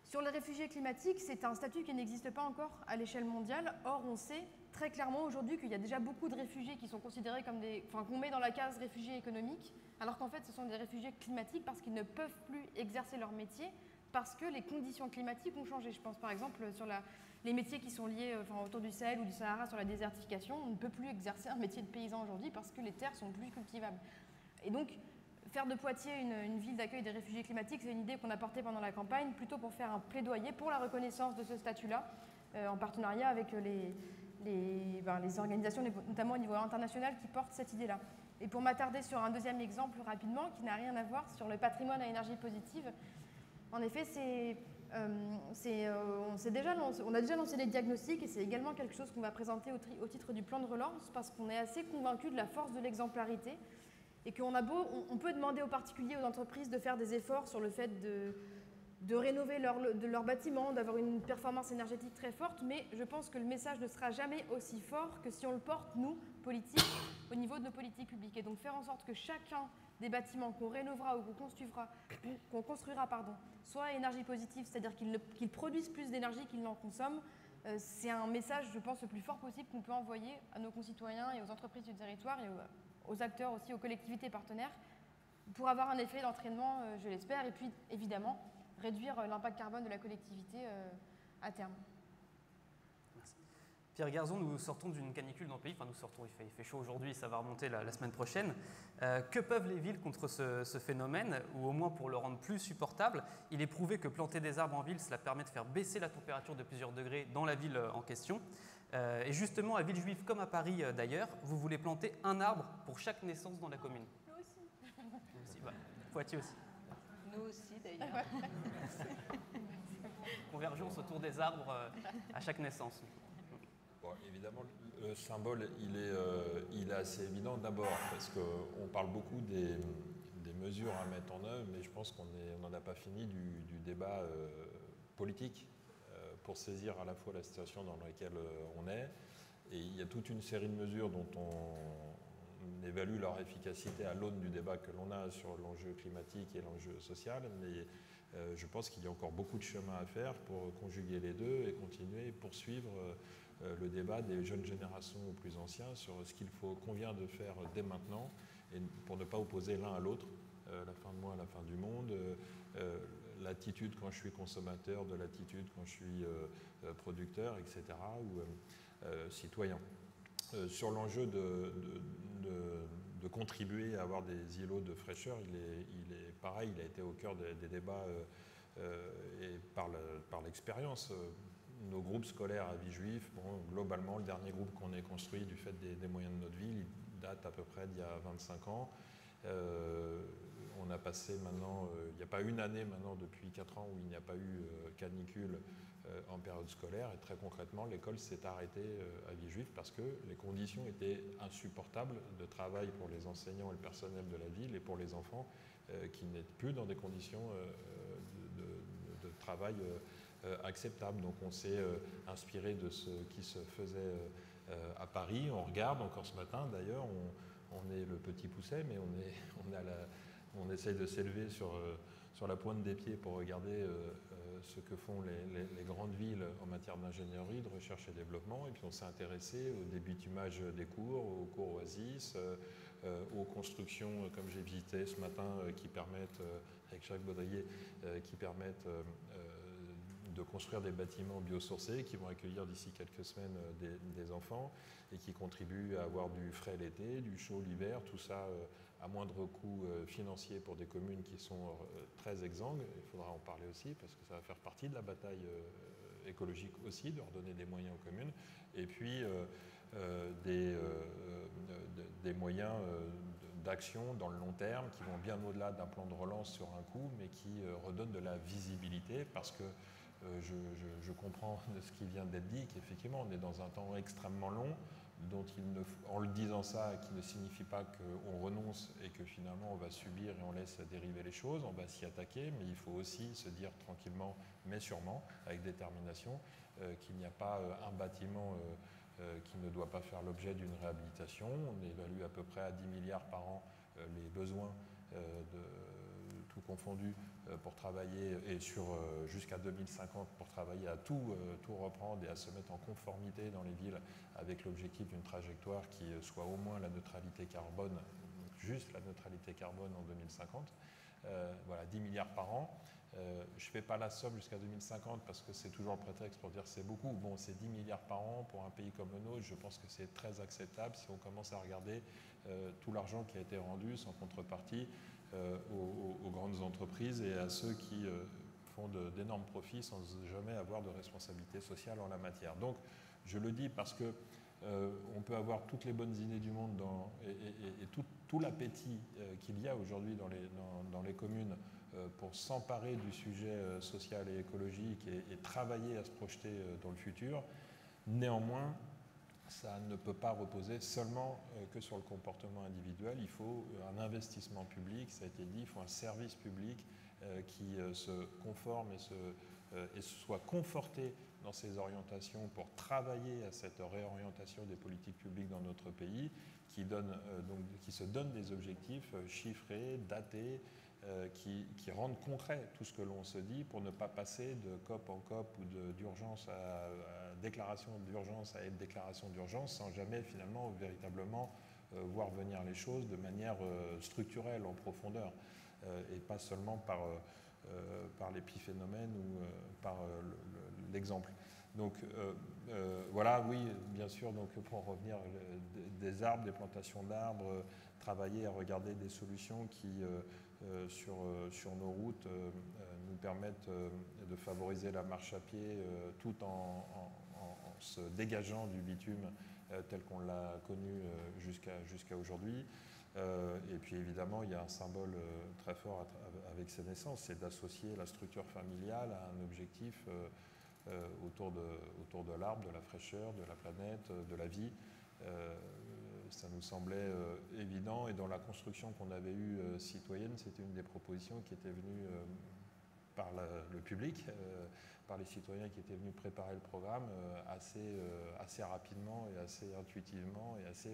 sur les réfugiés climatiques, c'est un statut qui n'existe pas encore à l'échelle mondiale. Or, on sait très clairement aujourd'hui qu'il y a déjà beaucoup de réfugiés qui sont considérés comme qu'on met dans la case réfugiés économiques, alors qu'en fait, ce sont des réfugiés climatiques parce qu'ils ne peuvent plus exercer leur métier parce que les conditions climatiques ont changé. Je pense par exemple sur les métiers qui sont liés autour du Sahel ou du Sahara sur la désertification. On ne peut plus exercer un métier de paysan aujourd'hui parce que les terres sont plus cultivables. Et donc, faire de Poitiers une ville d'accueil des réfugiés climatiques, c'est une idée qu'on a portée pendant la campagne, plutôt pour faire un plaidoyer pour la reconnaissance de ce statut-là, en partenariat avec les organisations, notamment au niveau international, qui portent cette idée-là. Et pour m'attarder sur un deuxième exemple rapidement, qui n'a rien à voir, sur le patrimoine à énergie positive, en effet, on a déjà lancé les diagnostics et c'est également quelque chose qu'on va présenter au titre du plan de relance parce qu'on est assez convaincu de la force de l'exemplarité et on peut demander aux particuliers, aux entreprises de faire des efforts sur le fait de rénover leur bâtiment, d'avoir une performance énergétique très forte, mais je pense que le message ne sera jamais aussi fort que si on le porte, nous, politiques, au niveau de nos politiques publiques. Et donc faire en sorte que chacun des bâtiments qu'on rénovera ou qu'on construira, soit à énergie positive, c'est-à-dire qu'ils produisent plus d'énergie qu'ils n'en consomment, c'est un message, je pense, le plus fort possible qu'on peut envoyer à nos concitoyens et aux entreprises du territoire et aux acteurs aussi, aux collectivités partenaires, pour avoir un effet d'entraînement, je l'espère, et puis évidemment réduire l'impact carbone de la collectivité à terme. Merci. Pierre Garzon, nous sortons d'une canicule dans le pays, il fait chaud aujourd'hui, ça va remonter la semaine prochaine. Que peuvent les villes contre ce phénomène, ou au moins pour le rendre plus supportable? Il est prouvé que planter des arbres en ville, cela permet de faire baisser la température de plusieurs degrés dans la ville en question. Et justement, à Villejuif comme à Paris d'ailleurs, vous voulez planter un arbre pour chaque naissance dans la commune. Nous aussi. Nous aussi, Poitiers aussi. Nous aussi d'ailleurs. Convergence autour des arbres à chaque naissance. Bon, évidemment, le symbole, il est assez évident d'abord, parce qu'on parle beaucoup des mesures à mettre en œuvre, mais je pense qu'on n'en a pas fini du débat politique pour saisir à la fois la situation dans laquelle on est, et il y a toute une série de mesures dont on évalue leur efficacité à l'aune du débat que l'on a sur l'enjeu climatique et l'enjeu social, mais je pense qu'il y a encore beaucoup de chemin à faire pour conjuguer les deux et continuer et poursuivre le débat des jeunes générations aux plus anciens sur ce qu'il convient de faire dès maintenant et pour ne pas opposer l'un à l'autre, la fin de moi à la fin du monde, l'attitude quand je suis consommateur, de l'attitude quand je suis producteur, etc., ou citoyen. Sur l'enjeu de contribuer à avoir des îlots de fraîcheur, il est pareil, il a été au cœur des débats et par l'expérience. Nos groupes scolaires à Villejuif, globalement, le dernier groupe qu'on ait construit du fait des moyens de notre ville, il date à peu près d'il y a 25 ans. On a passé maintenant, il n'y a pas une année maintenant depuis 4 ans où il n'y a pas eu canicule en période scolaire, et très concrètement l'école s'est arrêtée à Villejuif parce que les conditions étaient insupportables de travail pour les enseignants et le personnel de la ville et pour les enfants qui n'étaient plus dans des conditions de travail acceptables. Donc on s'est inspiré de ce qui se faisait à Paris. On regarde encore ce matin d'ailleurs, on est le petit pousset, mais on essaye de s'élever sur la pointe des pieds pour regarder ce que font les grandes villes en matière d'ingénierie, de recherche et développement. Et puis on s'est intéressé au débitumage des cours, aux cours Oasis, aux constructions, comme j'ai visité ce matin, qui permettent, avec Jacques Baudrier, qui permettent de construire des bâtiments biosourcés qui vont accueillir d'ici quelques semaines des enfants et qui contribuent à avoir du frais l'été, du chaud l'hiver, tout ça à moindre coût financier pour des communes qui sont très exsangues. Il faudra en parler aussi parce que ça va faire partie de la bataille écologique aussi, de leur donner des moyens aux communes. Et puis des moyens d'action dans le long terme qui vont bien au-delà d'un plan de relance sur un coup, mais qui redonnent de la visibilité parce que je comprends de ce qui vient d'être dit qu'effectivement on est dans un temps extrêmement long dont en le disant ça, qui ne signifie pas qu'on renonce et que finalement on va subir et on laisse dériver les choses, on va s'y attaquer, mais il faut aussi se dire tranquillement mais sûrement, avec détermination, qu'il n'y a pas un bâtiment qui ne doit pas faire l'objet d'une réhabilitation. On évalue à peu près à 10 milliards par an les besoins tout confondu pour travailler, et jusqu'à 2050 pour travailler à tout reprendre et à se mettre en conformité dans les villes avec l'objectif d'une trajectoire qui soit au moins la neutralité carbone, juste la neutralité carbone en 2050. Voilà, 10 milliards par an. Je ne fais pas la somme jusqu'à 2050 parce que c'est toujours le prétexte pour dire c'est beaucoup. Bon, c'est 10 milliards par an pour un pays comme le nôtre. Je pense que c'est très acceptable si on commence à regarder tout l'argent qui a été rendu sans contrepartie aux grandes entreprises et à ceux qui font d'énormes profits sans jamais avoir de responsabilité sociale en la matière. Donc, je le dis parce que on peut avoir toutes les bonnes idées du monde et tout l'appétit qu'il y a aujourd'hui dans les communes pour s'emparer du sujet social et écologique et travailler à se projeter dans le futur. Néanmoins, ça ne peut pas reposer seulement que sur le comportement individuel. Il faut un investissement public, ça a été dit, il faut un service public qui se conforme et soit conforté dans ses orientations pour travailler à cette réorientation des politiques publiques dans notre pays, qui se donne des objectifs chiffrés, datés, qui rendent concret tout ce que l'on se dit pour ne pas passer de COP en COP ou d'urgence à déclaration d'urgence à déclaration d'urgence sans jamais finalement véritablement voir venir les choses de manière structurelle, en profondeur, et pas seulement par l'épiphénomène ou par l'exemple. Donc voilà, oui, bien sûr, donc pour revenir, des arbres, des plantations d'arbres, travailler à regarder des solutions qui, sur nos routes, nous permettent de favoriser la marche à pied tout en se dégageant du bitume tel qu'on l'a connu jusqu'à aujourd'hui. Et puis évidemment, il y a un symbole très fort avec ces naissances, c'est d'associer la structure familiale à un objectif autour de l'arbre, de la fraîcheur, de la planète, de la vie. Ça nous semblait évident, et dans la construction qu'on avait eue citoyenne, c'était une des propositions qui était venue par le public, par les citoyens qui étaient venus préparer le programme assez rapidement et assez intuitivement et assez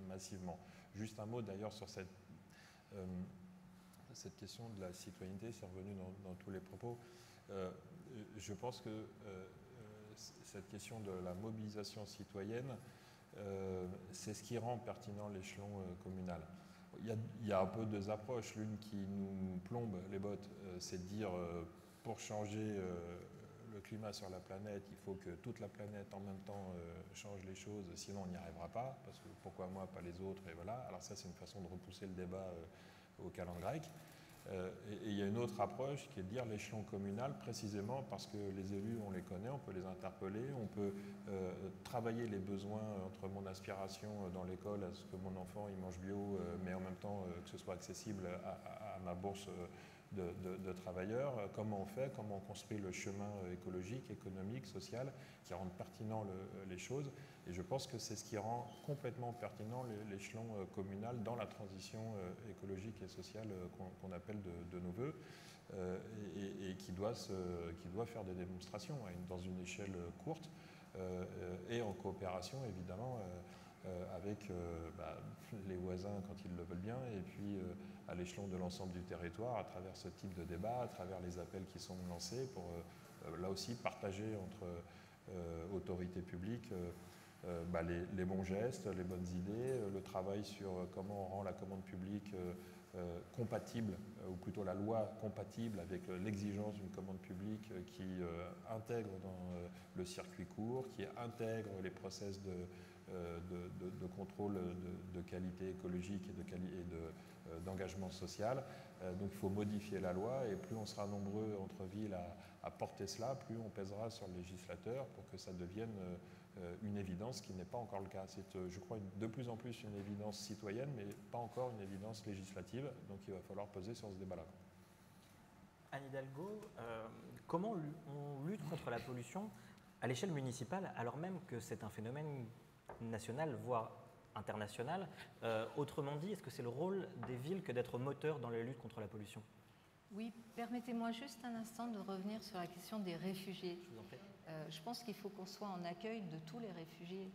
massivement. Juste un mot d'ailleurs sur cette question de la citoyenneté, c'est revenu dans tous les propos. Je pense que cette question de la mobilisation citoyenne, c'est ce qui rend pertinent l'échelon communal. Il y a un peu deux approches. L'une qui nous plombe les bottes, c'est de dire pour changer le climat sur la planète, il faut que toute la planète en même temps change les choses, sinon on n'y arrivera pas, parce que pourquoi moi, pas les autres, et voilà. Alors ça, c'est une façon de repousser le débat au calendrier grec. Et il y a une autre approche qui est de dire l'échelon communal, précisément parce que les élus, on les connaît, on peut les interpeller, on peut travailler les besoins entre mon aspiration dans l'école à ce que mon enfant il mange bio, mais en même temps que ce soit accessible à ma bourse de travailleurs. Comment on fait, comment on construit le chemin écologique, économique, social, qui rend pertinent les choses. Et je pense que c'est ce qui rend complètement pertinent l'échelon communal dans la transition écologique et sociale qu'on appelle de nos voeux, et qui doit faire des démonstrations dans une échelle courte et en coopération évidemment avec les voisins quand ils le veulent bien, et puis à l'échelon de l'ensemble du territoire à travers ce type de débat, à travers les appels qui sont lancés pour là aussi partager entre autorités publiques les bons gestes, les bonnes idées, le travail sur comment on rend la commande publique compatible, ou plutôt la loi compatible avec l'exigence d'une commande publique qui intègre dans le circuit court, qui intègre les process de contrôle de qualité écologique et d'engagement social. Donc il faut modifier la loi, et plus on sera nombreux entre villes à porter cela, plus on pèsera sur le législateur pour que ça devienne une évidence, qui n'est pas encore le cas. C'est, je crois, de plus en plus une évidence citoyenne, mais pas encore une évidence législative. Donc il va falloir peser sur ce débat-là. Anne Hidalgo, comment on lutte contre la pollution à l'échelle municipale, alors même que c'est un phénomène national, voire international? Autrement dit, est-ce que c'est le rôle des villes que d'être moteur dans la lutte contre la pollution? Oui, permettez-moi juste un instant de revenir sur la question des réfugiés. Je vous en prie. Je pense qu'il faut qu'on soit en accueil de tous les réfugiés.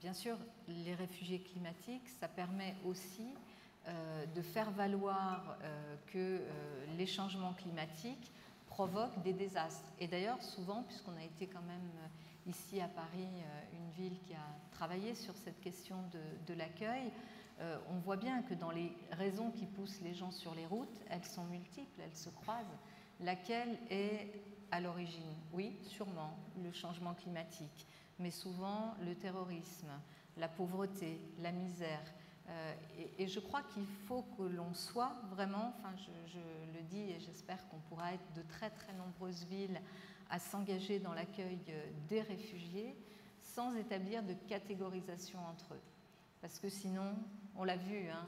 Bien sûr, les réfugiés climatiques, ça permet aussi de faire valoir que les changements climatiques provoquent des désastres. Et d'ailleurs, souvent, puisqu'on a été quand même ici à Paris, une ville qui a travaillé sur cette question de l'accueil, on voit bien que dans les raisons qui poussent les gens sur les routes, elles sont multiples, elles se croisent. Laquelle est à l'origine? Oui, sûrement, le changement climatique, mais souvent le terrorisme, la pauvreté, la misère. Et je crois qu'il faut que l'on soit vraiment, enfin je le dis et j'espère qu'on pourra être de très très nombreuses villes à s'engager dans l'accueil des réfugiés sans établir de catégorisation entre eux. Parce que sinon, on l'a vu, hein,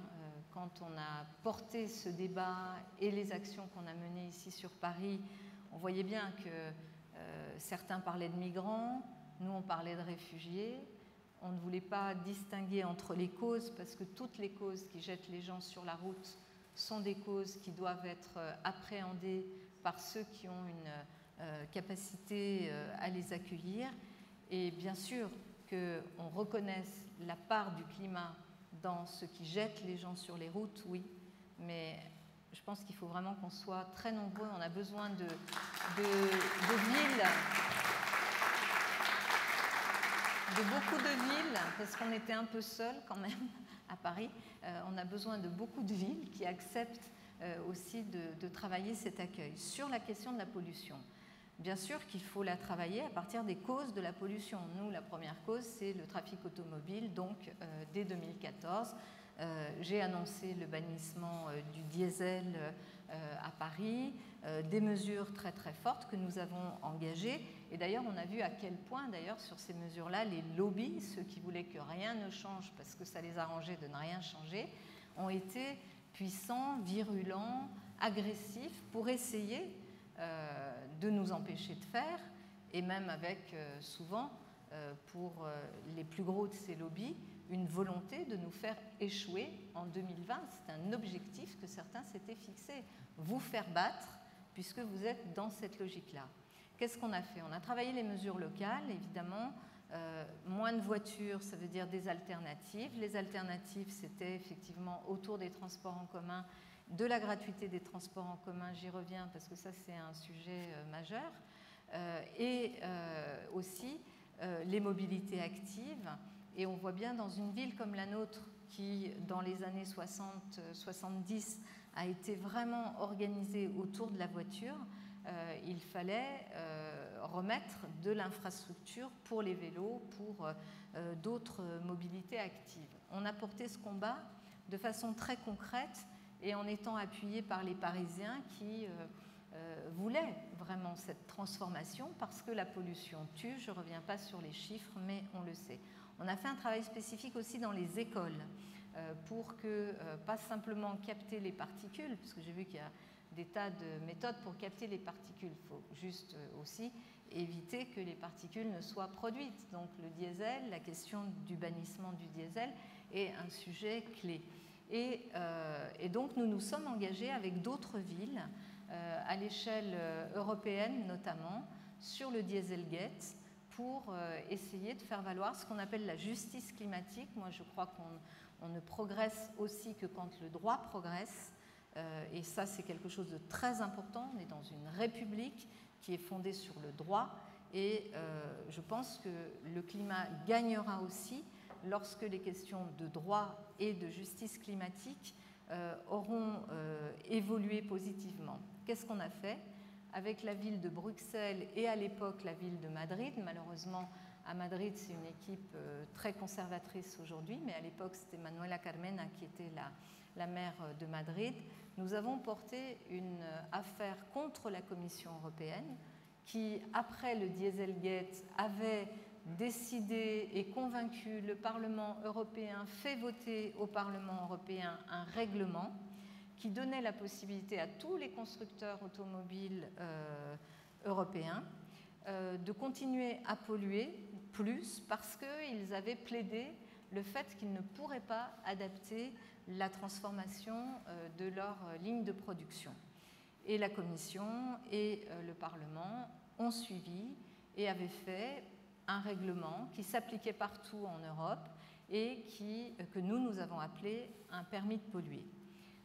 quand on a porté ce débat et les actions qu'on a menées ici sur Paris, on voyait bien que certains parlaient de migrants, nous on parlait de réfugiés. On ne voulait pas distinguer entre les causes parce que toutes les causes qui jettent les gens sur la route sont des causes qui doivent être appréhendées par ceux qui ont une capacité à les accueillir. Et bien sûr qu'on reconnaisse la part du climat dans ce qui jette les gens sur les routes, oui, mais je pense qu'il faut vraiment qu'on soit très nombreux. On a besoin de villes, de beaucoup de villes, parce qu'on était un peu seuls quand même à Paris. On a besoin de beaucoup de villes qui acceptent aussi de travailler cet accueil. Sur la question de la pollution, bien sûr qu'il faut la travailler à partir des causes de la pollution. Nous, la première cause, c'est le trafic automobile. Donc, dès 2014, j'ai annoncé le bannissement du diesel à Paris, des mesures très très fortes que nous avons engagées. Et d'ailleurs, on a vu à quel point, d'ailleurs, sur ces mesures-là, les lobbies, ceux qui voulaient que rien ne change parce que ça les arrangeait de ne rien changer, ont été puissants, virulents, agressifs pour essayer de nous empêcher de faire, et même avec souvent, pour les plus gros de ces lobbies, une volonté de nous faire échouer en 2020. C'est un objectif que certains s'étaient fixé, vous faire battre, puisque vous êtes dans cette logique-là. Qu'est-ce qu'on a fait? On a travaillé les mesures locales, évidemment. Moins de voitures, ça veut dire des alternatives. Les alternatives, c'était effectivement autour des transports en commun, de la gratuité des transports en commun, j'y reviens parce que ça c'est un sujet majeur, et aussi les mobilités actives. Et on voit bien dans une ville comme la nôtre qui, dans les années 60-70, a été vraiment organisée autour de la voiture, il fallait remettre de l'infrastructure pour les vélos, pour d'autres mobilités actives. On a porté ce combat de façon très concrète et en étant appuyé par les Parisiens qui voulaient vraiment cette transformation parce que la pollution tue. Je ne reviens pas sur les chiffres, mais on le sait. On a fait un travail spécifique aussi dans les écoles pour que, pas simplement capter les particules, parce que j'ai vu qu'il y a des tas de méthodes pour capter les particules. Il faut juste aussi éviter que les particules ne soient produites. Donc le diesel, la question du bannissement du diesel est un sujet clé. Et donc nous nous sommes engagés avec d'autres villes, à l'échelle européenne notamment, sur le Dieselgate, pour essayer de faire valoir ce qu'on appelle la justice climatique. Moi je crois qu'on ne progresse aussi que quand le droit progresse. Et ça, c'est quelque chose de très important. On est dans une république qui est fondée sur le droit. Et je pense que le climat gagnera aussi lorsque les questions de droit et de justice climatique auront évolué positivement. Qu'est-ce qu'on a fait avec la ville de Bruxelles et à l'époque la ville de Madrid? Malheureusement, à Madrid, c'est une équipe très conservatrice aujourd'hui, mais à l'époque, c'était Manuela Carmena qui était la maire de Madrid. Nous avons porté une affaire contre la Commission européenne qui, après le Dieselgate, avait décidé et convaincu le Parlement européen, fait voter au Parlement européen un règlement qui donnait la possibilité à tous les constructeurs automobiles européens de continuer à polluer plus parce qu'ils avaient plaidé le fait qu'ils ne pourraient pas adapter la transformation de leur ligne de production. Et la Commission et le Parlement ont suivi et avaient fait un règlement qui s'appliquait partout en Europe et que nous avons appelé un permis de polluer.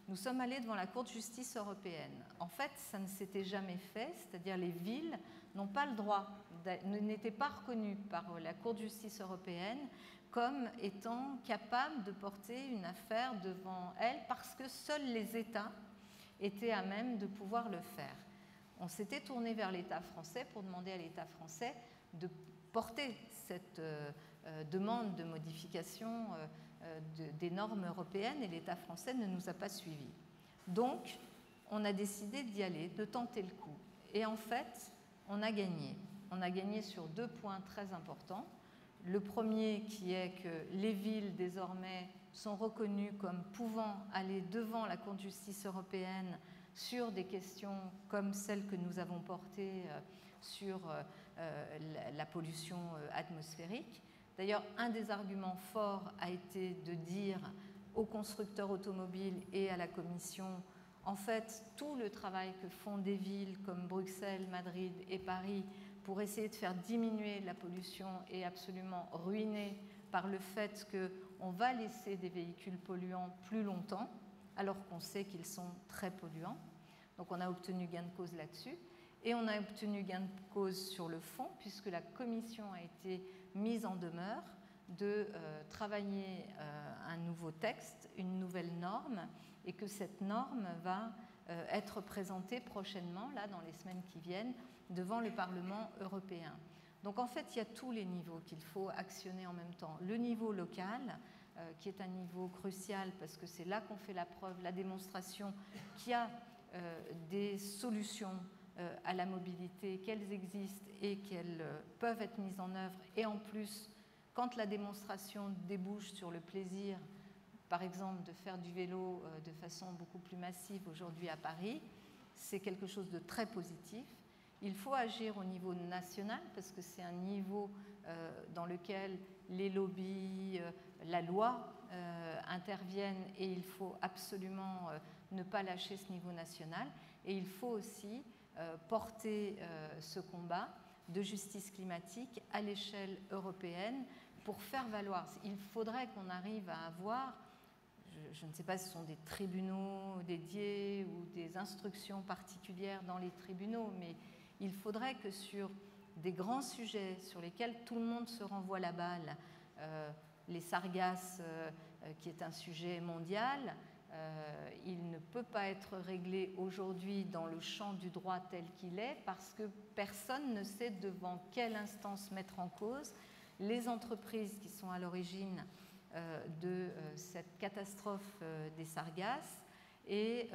Nous sommes allés devant la Cour de justice européenne. En fait, ça ne s'était jamais fait, c'est-à-dire les villes n'ont pas le droit, n'étaient pas reconnues par la Cour de justice européenne comme étant capables de porter une affaire devant elles parce que seuls les États étaient à même de pouvoir le faire. On s'était tourné vers l'État français pour demander à l'État français de porter cette demande de modification des normes européennes et l'État français ne nous a pas suivis. Donc, on a décidé d'y aller, de tenter le coup. Et en fait, on a gagné. On a gagné sur 2 points très importants. Le premier qui est que les villes, désormais, sont reconnues comme pouvant aller devant la Cour de justice européenne sur des questions comme celles que nous avons portées sur la pollution atmosphérique. D'ailleurs, un des arguments forts a été de dire aux constructeurs automobiles et à la Commission, en fait, tout le travail que font des villes comme Bruxelles, Madrid et Paris pour essayer de faire diminuer la pollution est absolument ruiné par le fait qu'on va laisser des véhicules polluants plus longtemps, alors qu'on sait qu'ils sont très polluants. Donc on a obtenu gain de cause là-dessus. Et on a obtenu gain de cause sur le fond, puisque la Commission a été mise en demeure de travailler un nouveau texte, une nouvelle norme, et que cette norme va être présentée prochainement, là, dans les semaines qui viennent, devant le Parlement européen. Donc en fait, il y a tous les niveaux qu'il faut actionner en même temps. Le niveau local, qui est un niveau crucial, parce que c'est là qu'on fait la preuve, la démonstration qu'il y a des solutions à la mobilité, qu'elles existent et qu'elles peuvent être mises en œuvre. Et en plus, quand la démonstration débouche sur le plaisir, par exemple, de faire du vélo de façon beaucoup plus massive aujourd'hui à Paris, c'est quelque chose de très positif. Il faut agir au niveau national parce que c'est un niveau dans lequel les lobbies, la loi interviennent et il faut absolument ne pas lâcher ce niveau national. Et il faut aussi porter ce combat de justice climatique à l'échelle européenne pour faire valoir. Il faudrait qu'on arrive à avoir, je ne sais pas si ce sont des tribunaux dédiés ou des instructions particulières dans les tribunaux, mais il faudrait que sur des grands sujets sur lesquels tout le monde se renvoie la balle, les sargasses, qui est un sujet mondial, il ne peut pas être réglé aujourd'hui dans le champ du droit tel qu'il est parce que personne ne sait devant quelle instance mettre en cause les entreprises qui sont à l'origine de cette catastrophe des sargasses et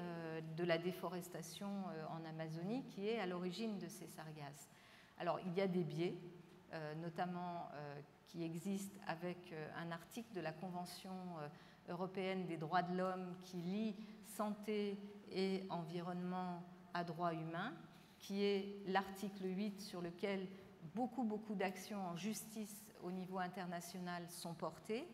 de la déforestation en Amazonie qui est à l'origine de ces sargasses. Alors, il y a des biais, notamment qui existent avec un article de la Convention européenne des droits de l'homme qui lie santé et environnement à droits humains, qui est l'article 8 sur lequel beaucoup d'actions en justice au niveau international sont portées,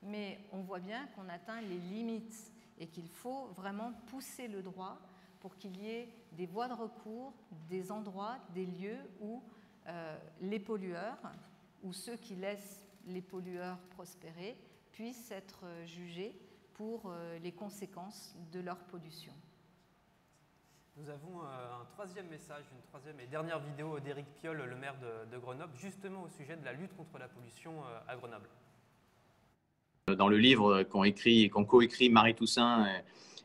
mais on voit bien qu'on atteint les limites et qu'il faut vraiment pousser le droit pour qu'il y ait des voies de recours, des endroits, des lieux où les pollueurs ou ceux qui laissent les pollueurs prospérer puissent être jugés pour les conséquences de leur pollution. Nous avons un troisième message, une troisième et dernière vidéo d'Éric Piolle, le maire de Grenoble, justement au sujet de la lutte contre la pollution à Grenoble. Dans le livre qu'ont coécrit Marie Toussaint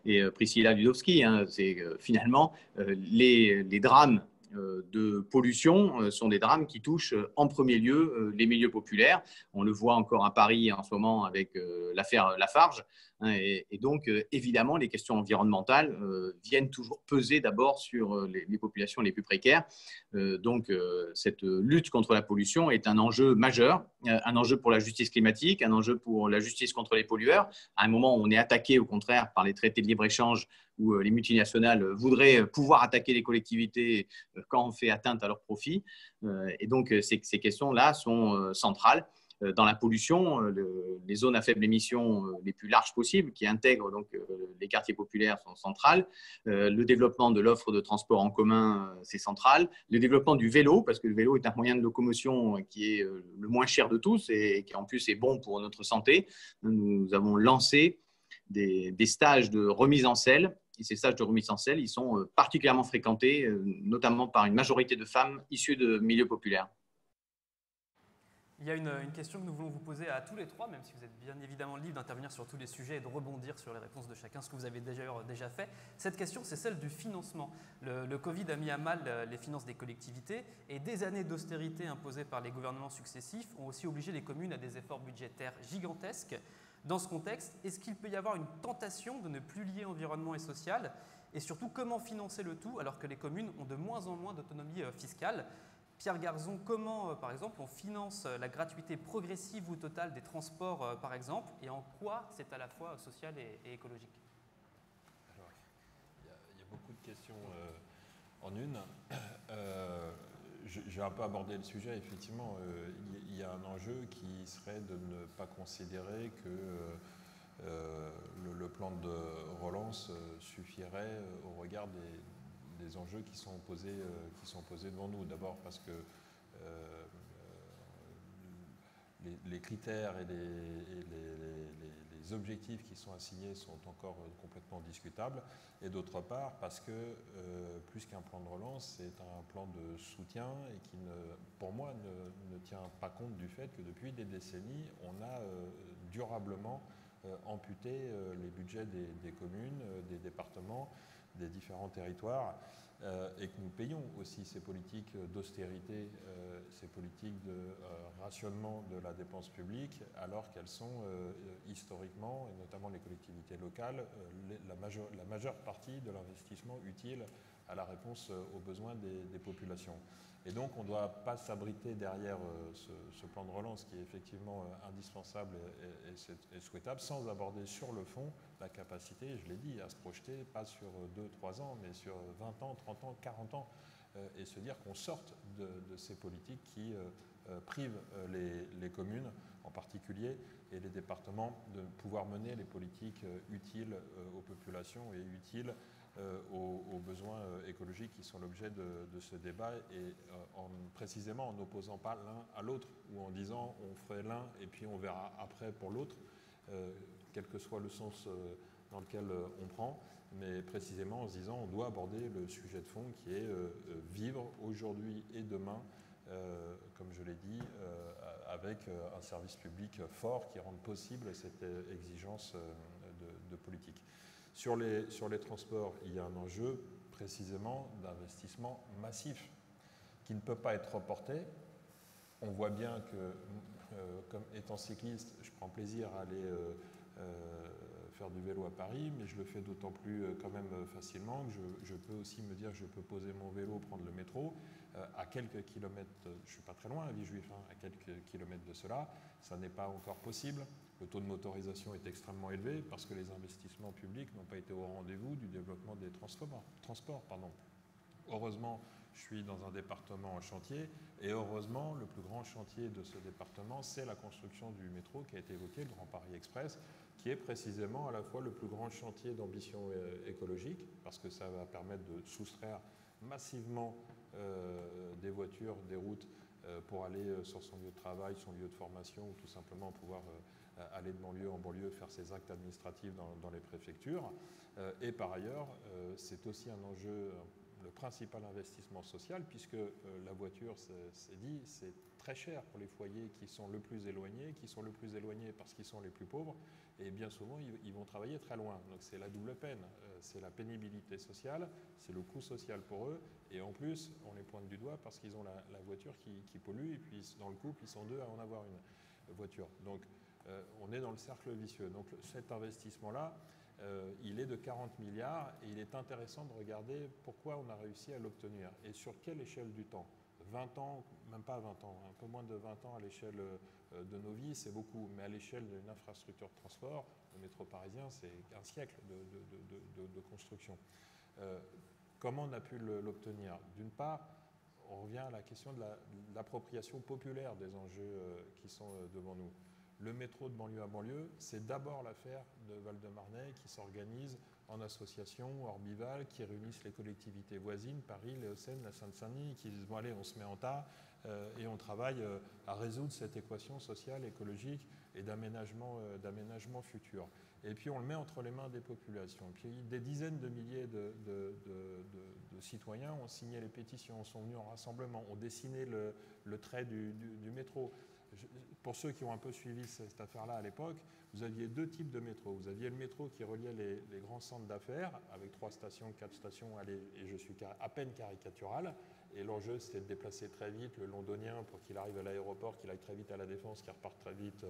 et Priscilla Ludowski, c'est finalement les drames de pollution sont des drames qui touchent en premier lieu les milieux populaires. On le voit encore à Paris en ce moment avec l'affaire Lafarge. Et donc, évidemment, les questions environnementales viennent toujours peser d'abord sur les populations les plus précaires. Donc, cette lutte contre la pollution est un enjeu majeur, un enjeu pour la justice climatique, un enjeu pour la justice contre les pollueurs. À un moment où on est attaqué, au contraire, par les traités de libre-échange où les multinationales voudraient pouvoir attaquer les collectivités quand on fait atteinte à leurs profits. Et donc, ces questions-là sont centrales. dans la pollution, les zones à faible émission les plus larges possibles, qui intègrent donc les quartiers populaires sont centrales. Le développement de l'offre de transport en commun, c'est central. Le développement du vélo, parce que le vélo est un moyen de locomotion qui est le moins cher de tous et qui en plus est bon pour notre santé. Nous avons lancé des stages de remise en selle. Et ces stages de remise en selle, ils sont particulièrement fréquentés, notamment par une majorité de femmes issues de milieux populaires. Il y a une question que nous voulons vous poser à tous les trois, même si vous êtes bien évidemment libre d'intervenir sur tous les sujets et de rebondir sur les réponses de chacun, ce que vous avez déjà fait. Cette question, c'est celle du financement. Le Covid a mis à mal les finances des collectivités et des années d'austérité imposées par les gouvernements successifs ont aussi obligé les communes à des efforts budgétaires gigantesques. Dans ce contexte, est-ce qu'il peut y avoir une tentation de ne plus lier environnement et social? Et surtout, comment financer le tout alors que les communes ont de moins en moins d'autonomie fiscale? Pierre Garzon, comment, par exemple, on finance la gratuité progressive ou totale des transports, par exemple, et en quoi c'est à la fois social et écologique? Alors, il y a beaucoup de questions en une. J'ai un peu abordé le sujet. Effectivement, il y a un enjeu qui serait de ne pas considérer que le plan de relance suffirait au regard des enjeux qui sont posés devant nous. D'abord parce que les critères et les objectifs qui sont assignés sont encore complètement discutables. Et d'autre part parce que plus qu'un plan de relance, c'est un plan de soutien et qui, pour moi, ne tient pas compte du fait que depuis des décennies, on a durablement amputé les budgets des communes, des départements, des différents territoires et que nous payons aussi ces politiques d'austérité, ces politiques de rationnement de la dépense publique alors qu'elles sont historiquement, et notamment les collectivités locales, la majeure partie de l'investissement utile à la réponse aux besoins des populations. Et donc on ne doit pas s'abriter derrière ce plan de relance qui est effectivement indispensable et souhaitable sans aborder sur le fond la capacité, je l'ai dit, à se projeter pas sur 2-3 ans mais sur 20 ans, 30 ans, 40 ans et se dire qu'on sorte de ces politiques qui privent les communes en particulier et les départements de pouvoir mener les politiques utiles aux populations et utiles aux besoins écologiques qui sont l'objet de ce débat et précisément en n'opposant pas l'un à l'autre ou en disant on ferait l'un et puis on verra après pour l'autre, quel que soit le sens dans lequel on prend, mais précisément en se disant on doit aborder le sujet de fond qui est vivre aujourd'hui et demain, comme je l'ai dit, avec un service public fort qui rende possible cette exigence de politique. Sur les transports, il y a un enjeu précisément d'investissement massif qui ne peut pas être reporté. On voit bien que, comme étant cycliste, je prends plaisir à aller faire du vélo à Paris, mais je le fais d'autant plus quand même facilement que je peux aussi me dire que je peux poser mon vélo, prendre le métro. À quelques kilomètres, je ne suis pas très loin à Villejuif, à quelques kilomètres de cela, ça n'est pas encore possible. Le taux de motorisation est extrêmement élevé parce que les investissements publics n'ont pas été au rendez-vous du développement des transports. Heureusement, je suis dans un département en chantier et heureusement, le plus grand chantier de ce département, c'est la construction du métro qui a été évoqué, le Grand Paris Express, qui est précisément à la fois le plus grand chantier d'ambition écologique parce que ça va permettre de soustraire massivement des voitures, des routes pour aller sur son lieu de travail, son lieu de formation ou tout simplement pouvoir aller de banlieue en banlieue faire ses actes administratifs dans les préfectures. Et par ailleurs, c'est aussi un enjeu, le principal investissement social, puisque la voiture, c'est dit, c'est très cher pour les foyers qui sont le plus éloignés parce qu'ils sont les plus pauvres, et bien souvent, ils vont travailler très loin. Donc c'est la double peine, c'est la pénibilité sociale, c'est le coût social pour eux, et en plus, on les pointe du doigt parce qu'ils ont la voiture qui pollue, et puis dans le couple, ils sont deux à en avoir une voiture. Donc on est dans le cercle vicieux. Donc cet investissement-là, il est de 40 milliards et il est intéressant de regarder pourquoi on a réussi à l'obtenir et sur quelle échelle du temps. 20 ans, même pas 20 ans, un peu moins de 20 ans à l'échelle de nos vies, c'est beaucoup, mais à l'échelle d'une infrastructure de transport, le métro parisien, c'est un siècle de construction. Comment on a pu l'obtenir? D'une part, on revient à la question de l'appropriation populaire des enjeux qui sont devant nous. Le métro de banlieue à banlieue, c'est d'abord l'affaire de Val-de-Marnais qui s'organise en association, Orbival, qui réunissent les collectivités voisines, Paris, les Hauts-de-Seine, la Seine-Saint-Denis, qui disent bon allez, on se met en tas et on travaille à résoudre cette équation sociale, écologique et d'aménagement futur. Et puis on le met entre les mains des populations. Et puis des dizaines de milliers de citoyens ont signé les pétitions, sont venus en rassemblement, ont dessiné le trait du métro. Pour ceux qui ont un peu suivi cette affaire-là à l'époque, vous aviez deux types de métro. Vous aviez le métro qui reliait les grands centres d'affaires, avec 3 stations, 4 stations, allez, et je suis à peine caricatural. Et l'enjeu, c'était de déplacer très vite le londonien pour qu'il arrive à l'aéroport, qu'il aille très vite à la Défense, qu'il reparte très vite,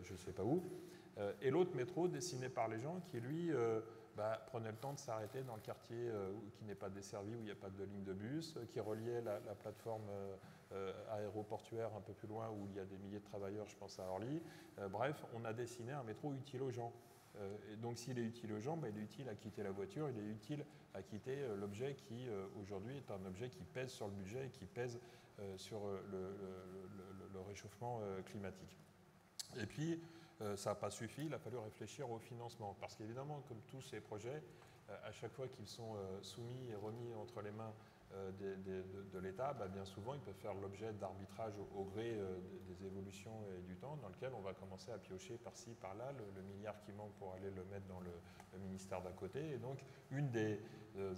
je ne sais pas où. Et l'autre métro, dessiné par les gens, qui lui prenait le temps de s'arrêter dans le quartier qui n'est pas desservi, où il n'y a pas de ligne de bus, qui reliait la plateforme aéroportuaire un peu plus loin, où il y a des milliers de travailleurs, je pense à Orly. Bref, on a dessiné un métro utile aux gens. Et donc s'il est utile aux gens, il est utile à quitter la voiture, il est utile à quitter l'objet qui aujourd'hui est un objet qui pèse sur le budget et qui pèse sur le réchauffement climatique. Et puis, ça n'a pas suffi, il a fallu réfléchir au financement. Parce qu'évidemment, comme tous ces projets, à chaque fois qu'ils sont soumis et remis entre les mains de l'État, bien souvent, ils peuvent faire l'objet d'arbitrage au gré des évolutions et du temps, dans lequel on va commencer à piocher par-ci, par-là, le milliard qui manque pour aller le mettre dans le ministère d'à côté. Et donc, une des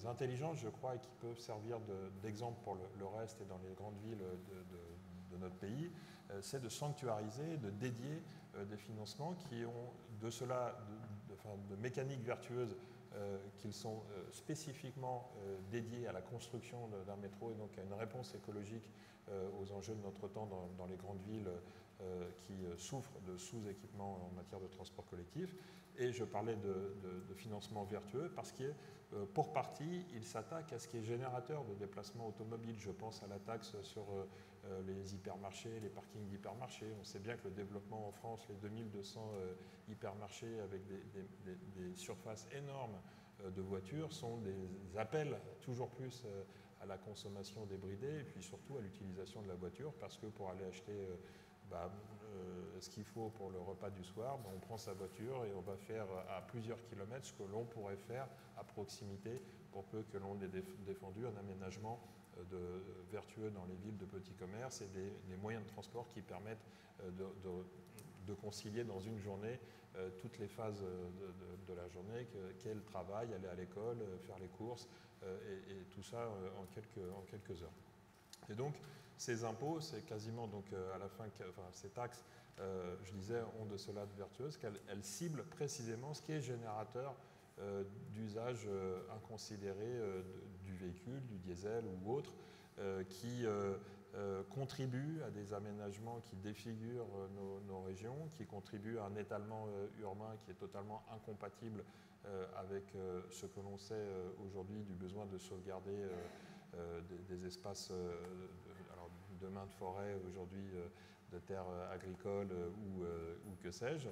intelligences, je crois, et qui peuvent servir d'exemple pour le reste et dans les grandes villes de notre pays, c'est de sanctuariser, de dédier des financements qui ont de mécaniques vertueuses qu'ils sont spécifiquement dédiés à la construction d'un métro et donc à une réponse écologique aux enjeux de notre temps dans les grandes villes qui souffrent de sous-équipement en matière de transport collectif. Et je parlais de financement vertueux parce que pour partie, il s'attaque à ce qui est générateur de déplacement automobile. Je pense à la taxe sur les hypermarchés, les parkings d'hypermarchés. On sait bien que le développement en France, les 2200 hypermarchés avec des surfaces énormes de voitures sont des appels toujours plus à la consommation débridée et puis surtout à l'utilisation de la voiture parce que pour aller acheter ce qu'il faut pour le repas du soir, on prend sa voiture et on va faire à plusieurs kilomètres ce que l'on pourrait faire à proximité pour peu que l'on ait défendu un aménagement vertueux dans les villes de petits commerces et des moyens de transport qui permettent de concilier dans une journée toutes les phases de la journée, qu'est le travail, aller à l'école, faire les courses et tout ça en quelques heures. Et donc, ces impôts, c'est quasiment, donc, à la fin, ces taxes, je disais, ont de cela de vertueuse, qu'elles ciblent précisément ce qui est générateur d'usage inconsidéré du véhicule, du diesel ou autre, qui contribuent à des aménagements qui défigurent nos régions, qui contribuent à un étalement urbain qui est totalement incompatible avec ce que l'on sait aujourd'hui du besoin de sauvegarder des espaces demain de forêt, aujourd'hui de terres agricoles ou que sais-je,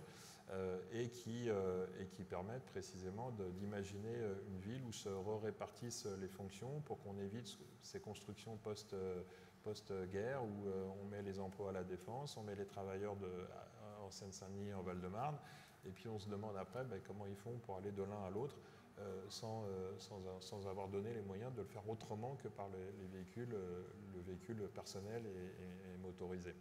et qui permettent précisément d'imaginer une ville où se répartissent les fonctions pour qu'on évite ces constructions post-guerre où on met les emplois à la Défense, on met les travailleurs en Seine-Saint-Denis, en Val-de-Marne, et puis on se demande après comment ils font pour aller de l'un à l'autre sans avoir donné les moyens de le faire autrement que par le véhicule personnel et motorisé.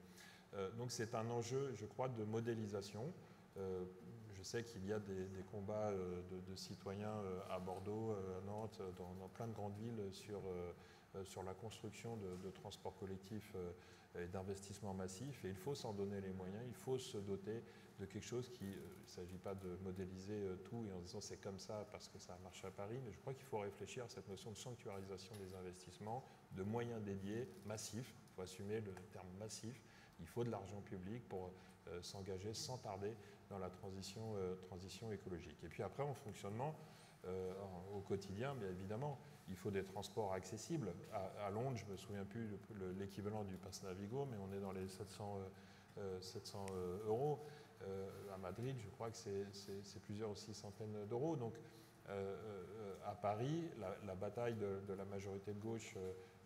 Donc c'est un enjeu, je crois, de modélisation. Je sais qu'il y a des combats de citoyens à Bordeaux, à Nantes, dans plein de grandes villes sur la construction de transports collectifs et d'investissements massifs. Et il faut s'en donner les moyens, il faut se doter de quelque chose qui, il ne s'agit pas de modéliser tout et en disant c'est comme ça parce que ça marche à Paris, mais je crois qu'il faut réfléchir à cette notion de sanctuarisation des investissements, de moyens dédiés, massifs, il faut assumer le terme massif, il faut de l'argent public pour s'engager sans tarder dans la transition écologique. Et puis après, en fonctionnement, au quotidien, bien évidemment, il faut des transports accessibles. À Londres, je ne me souviens plus l'équivalent du pass Navigo, mais on est dans les 700 euros. À Madrid, je crois que c'est plusieurs aussi centaines d'euros. Donc, à Paris, la bataille de la majorité de gauche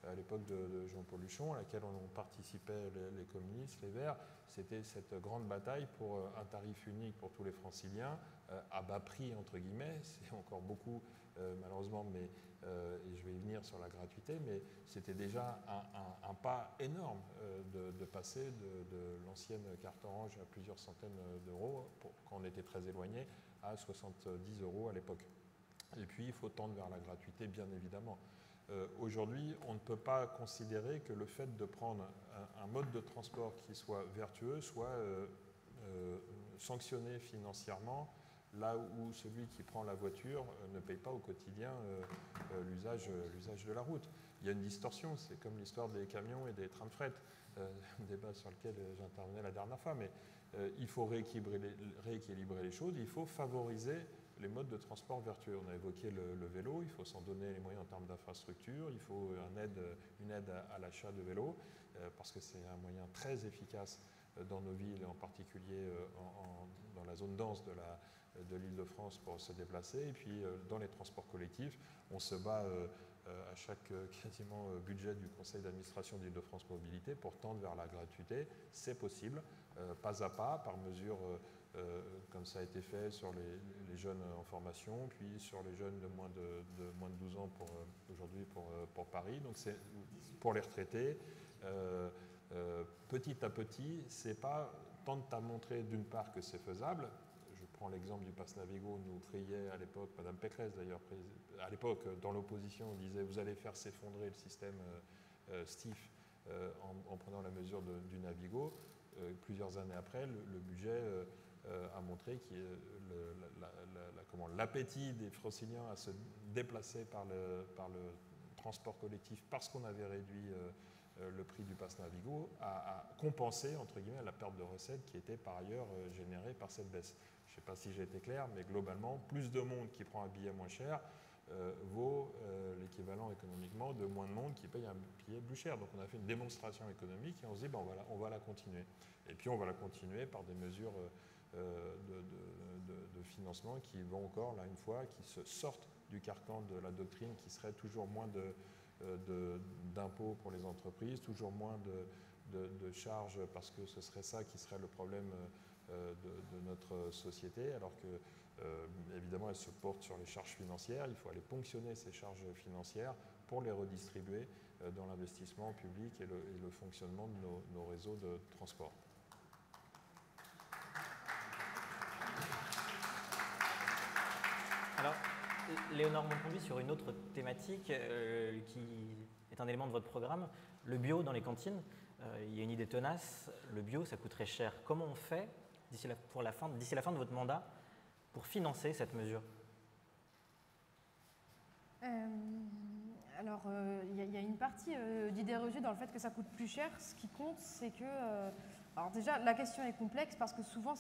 à l'époque de Jean-Paul Huchon, à laquelle on participait les communistes, les Verts. C'était cette grande bataille pour un tarif unique pour tous les franciliens, à bas prix, entre guillemets. C'est encore beaucoup, malheureusement, mais, et je vais y venir sur la gratuité, mais c'était déjà un pas énorme de passer de l'ancienne carte orange à plusieurs centaines d'euros, quand on était très éloigné, à 70 € à l'époque. Et puis, il faut tendre vers la gratuité, bien évidemment. Aujourd'hui, on ne peut pas considérer que le fait de prendre un mode de transport qui soit vertueux soit sanctionné financièrement, là où celui qui prend la voiture ne paye pas au quotidien l'usage de la route. Il y a une distorsion, c'est comme l'histoire des camions et des trains de fret, un débat sur lequel j'intervenais la dernière fois, mais il faut rééquilibrer les choses, il faut favoriser les modes de transport vertueux. On a évoqué le vélo, il faut s'en donner les moyens en termes d'infrastructure, il faut une aide à l'achat de vélos, parce que c'est un moyen très efficace dans nos villes, en particulier dans la zone dense de l'Île-de-France pour se déplacer. Et puis dans les transports collectifs, on se bat à chaque quasiment budget du conseil d'administration d'Île-de-France Mobilité pour tendre vers la gratuité. C'est possible, pas à pas, par mesure comme ça a été fait sur les jeunes en formation, puis sur les jeunes de moins de 12 ans aujourd'hui pour Paris. Donc c'est pour les retraités. Petit à petit, c'est pas tant à montrer d'une part que c'est faisable. Je prends l'exemple du pass Navigo, nous criait à l'époque, Madame Pécresse d'ailleurs, à l'époque dans l'opposition, on disait vous allez faire s'effondrer le système STIF en prenant la mesure du Navigo. Plusieurs années après, le budget a montré l'appétit des franciliens à se déplacer par le transport collectif parce qu'on avait réduit le prix du pass Navigo a compensé, entre guillemets, la perte de recettes qui était par ailleurs générée par cette baisse. Je ne sais pas si j'ai été clair, mais globalement, plus de monde qui prend un billet moins cher vaut l'équivalent économiquement de moins de monde qui paye un billet plus cher. Donc on a fait une démonstration économique et on se dit on va la continuer. Et puis on va la continuer par des mesures de financement qui vont encore, là une fois, qui se sortent du carcan de la doctrine qui serait toujours moins d'impôts pour les entreprises, toujours moins de charges parce que ce serait ça qui serait le problème de notre société, alors que évidemment elle se porte sur les charges financières. Il faut aller ponctionner ces charges financières pour les redistribuer dans l'investissement public et le fonctionnement de nos réseaux de transport. Alors, Léonore Monconduit, sur une autre thématique qui est un élément de votre programme, le bio dans les cantines. Il y a une idée tenace, le bio ça coûterait cher. Comment on fait d'ici la fin de votre mandat pour financer cette mesure? Alors, il y a une partie d'idées reçues dans le fait que ça coûte plus cher. Ce qui compte, c'est que... alors déjà, la question est complexe parce que souvent,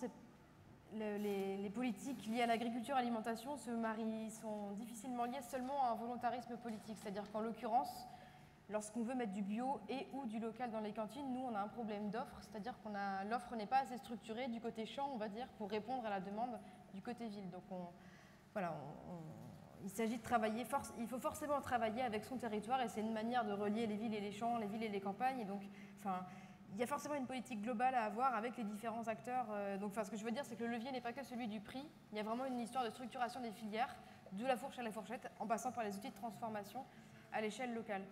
les politiques liées à l'agriculture, alimentation sont difficilement liées seulement à un volontarisme politique. C'est-à-dire qu'en l'occurrence, lorsqu'on veut mettre du bio et ou du local dans les cantines, nous, on a un problème d'offre. C'est-à-dire que l'offre n'est pas assez structurée du côté champ, on va dire, pour répondre à la demande du côté ville. Donc, il s'agit de travailler, il faut forcément travailler avec son territoire et c'est une manière de relier les villes et les champs, les villes et les campagnes. Et donc, il y a forcément une politique globale à avoir avec les différents acteurs. Ce que je veux dire, c'est que le levier n'est pas que celui du prix. Il y a vraiment une histoire de structuration des filières, de la fourche à la fourchette, en passant par les outils de transformation à l'échelle locale.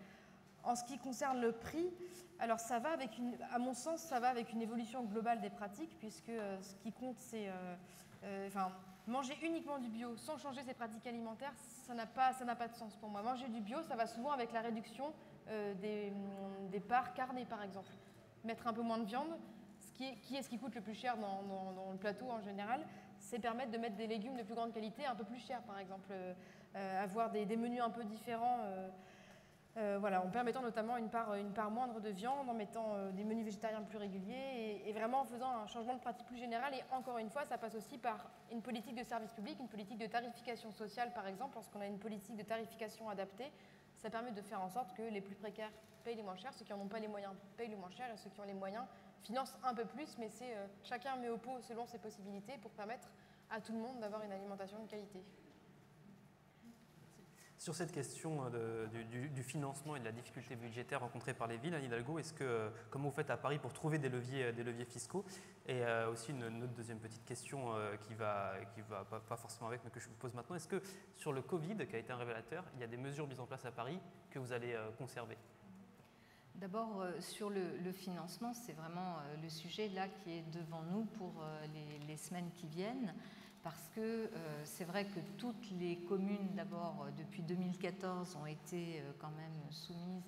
En ce qui concerne le prix, alors ça va à mon sens, ça va avec une évolution globale des pratiques, puisque ce qui compte, c'est manger uniquement du bio sans changer ses pratiques alimentaires, ça n'a pas de sens pour moi. Manger du bio, ça va souvent avec la réduction des parts carnées, par exemple. Mettre un peu moins de viande, qui est ce qui coûte le plus cher dans le plateau en général, c'est permettre de mettre des légumes de plus grande qualité un peu plus chers, par exemple. Avoir des menus un peu différents, en permettant notamment une part moindre de viande, en mettant des menus végétariens plus réguliers et vraiment en faisant un changement de pratique plus général. Et encore une fois, ça passe aussi par une politique de service public, une politique de tarification sociale, par exemple. Lorsqu'on a une politique de tarification adaptée, ça permet de faire en sorte que les plus précaires payent les moins chers, ceux qui n'en ont pas les moyens payent les moins chers et ceux qui ont les moyens financent un peu plus, mais chacun met au pot selon ses possibilités pour permettre à tout le monde d'avoir une alimentation de qualité. Sur cette question du financement et de la difficulté budgétaire rencontrée par les villes, Anne Hidalgo, comment vous faites à Paris pour trouver des leviers fiscaux? Et aussi une autre deuxième petite question qui va pas forcément avec, mais que je vous pose maintenant. Est-ce que sur le Covid, qui a été un révélateur, il y a des mesures mises en place à Paris que vous allez conserver? D'abord, sur le financement, c'est vraiment le sujet là qui est devant nous pour les semaines qui viennent. Parce que c'est vrai que toutes les communes, d'abord, depuis 2014, ont été quand même soumises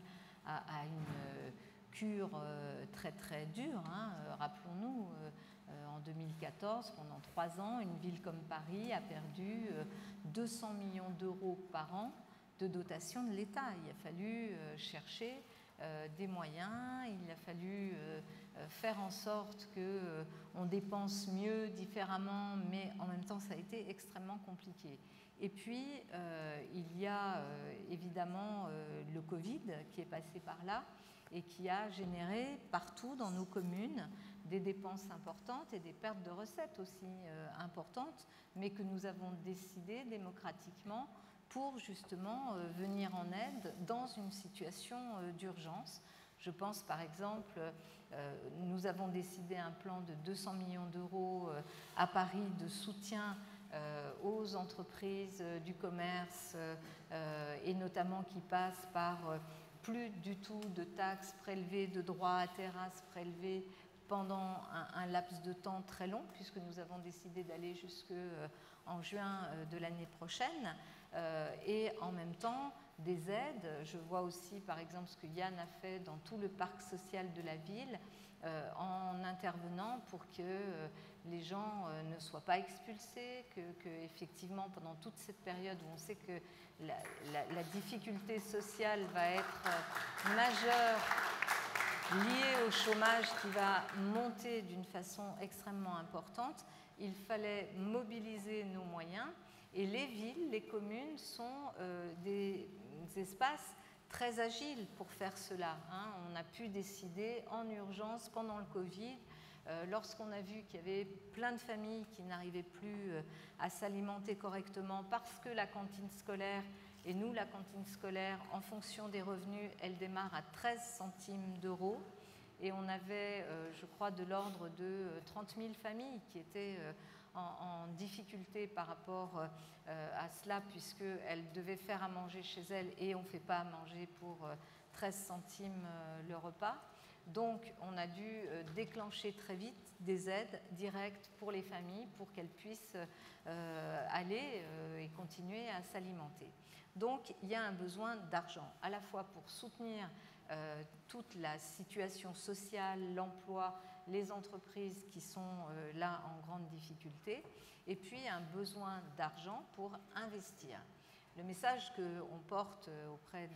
à une cure très très dure. Rappelons-nous, en 2014, pendant 3 ans, une ville comme Paris a perdu 200 millions d'euros par an de dotation de l'État. Il a fallu chercher des moyens, il a fallu faire en sorte qu'on dépense mieux, différemment, mais en même temps ça a été extrêmement compliqué. Et puis il y a évidemment le Covid qui est passé par là et qui a généré partout dans nos communes des dépenses importantes et des pertes de recettes aussi importantes, mais que nous avons décidé démocratiquement pour justement venir en aide dans une situation d'urgence. Je pense par exemple, nous avons décidé un plan de 200 millions d'euros à Paris de soutien aux entreprises du commerce et notamment qui passe par plus du tout de taxes prélevées, de droits à terrasse prélevés pendant un laps de temps très long, puisque nous avons décidé d'aller jusqu'en juin de l'année prochaine. Et en même temps des aides. Je vois aussi par exemple ce que Yann a fait dans tout le parc social de la ville en intervenant pour que les gens ne soient pas expulsés, que effectivement pendant toute cette période où on sait que la difficulté sociale va être majeure liée au chômage qui va monter d'une façon extrêmement importante, il fallait mobiliser nos moyens. Et les villes, les communes sont des espaces très agiles pour faire cela. On a pu décider en urgence pendant le Covid, lorsqu'on a vu qu'il y avait plein de familles qui n'arrivaient plus à s'alimenter correctement parce que la cantine scolaire, et nous la cantine scolaire, en fonction des revenus, elle démarre à 13 centimes d'euros. Et on avait, je crois, de l'ordre de 30 000 familles qui étaient en difficulté par rapport à cela, puisqu'elles devaient faire à manger chez elles et on ne fait pas à manger pour 13 centimes le repas. Donc on a dû déclencher très vite des aides directes pour les familles pour qu'elles puissent aller et continuer à s'alimenter. Donc il y a un besoin d'argent, à la fois pour soutenir toute la situation sociale, l'emploi, les entreprises qui sont là en grande difficulté, et puis un besoin d'argent pour investir. Le message qu'on porte auprès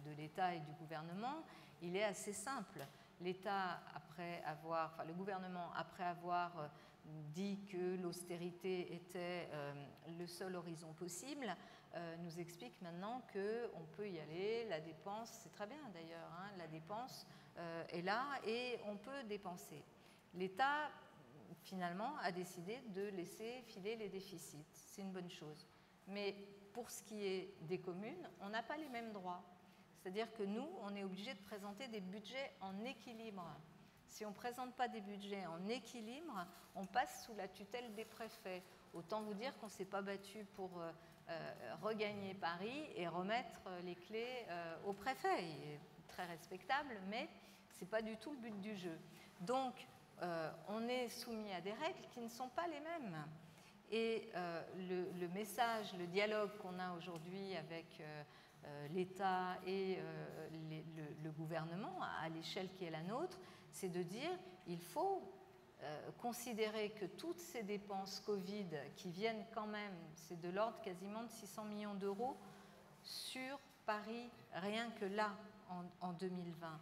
de l'État et du gouvernement, il est assez simple. L'État, le gouvernement, après avoir dit que l'austérité était le seul horizon possible, nous explique maintenant qu'on peut y aller, la dépense, c'est très bien d'ailleurs, la dépense est là et on peut dépenser. L'État, finalement, a décidé de laisser filer les déficits. C'est une bonne chose. Mais pour ce qui est des communes, on n'a pas les mêmes droits. C'est-à-dire que nous, on est obligé de présenter des budgets en équilibre. Si on ne présente pas des budgets en équilibre, on passe sous la tutelle des préfets. Autant vous dire qu'on ne s'est pas battu pour regagner Paris et remettre les clés au préfet. Il est très respectable, mais ce n'est pas du tout le but du jeu. Donc, on est soumis à des règles qui ne sont pas les mêmes. Et le message, le dialogue qu'on a aujourd'hui avec l'État et le gouvernement, à l'échelle qui est la nôtre, c'est de dire qu'il faut considérer que toutes ces dépenses Covid qui viennent quand même, c'est de l'ordre quasiment de 600 millions d'euros sur Paris, rien que là, en 2020.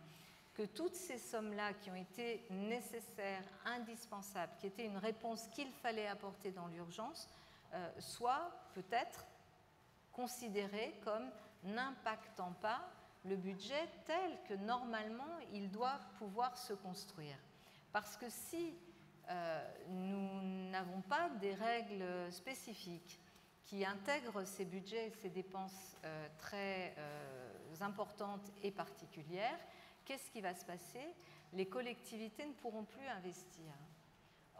Que toutes ces sommes-là qui ont été nécessaires, indispensables, qui étaient une réponse qu'il fallait apporter dans l'urgence, soient peut-être considérées comme n'impactant pas le budget tel que normalement il doit pouvoir se construire. Parce que si nous n'avons pas des règles spécifiques qui intègre ces budgets et ces dépenses très importantes et particulières, qu'est-ce qui va se passer? Les collectivités ne pourront plus investir.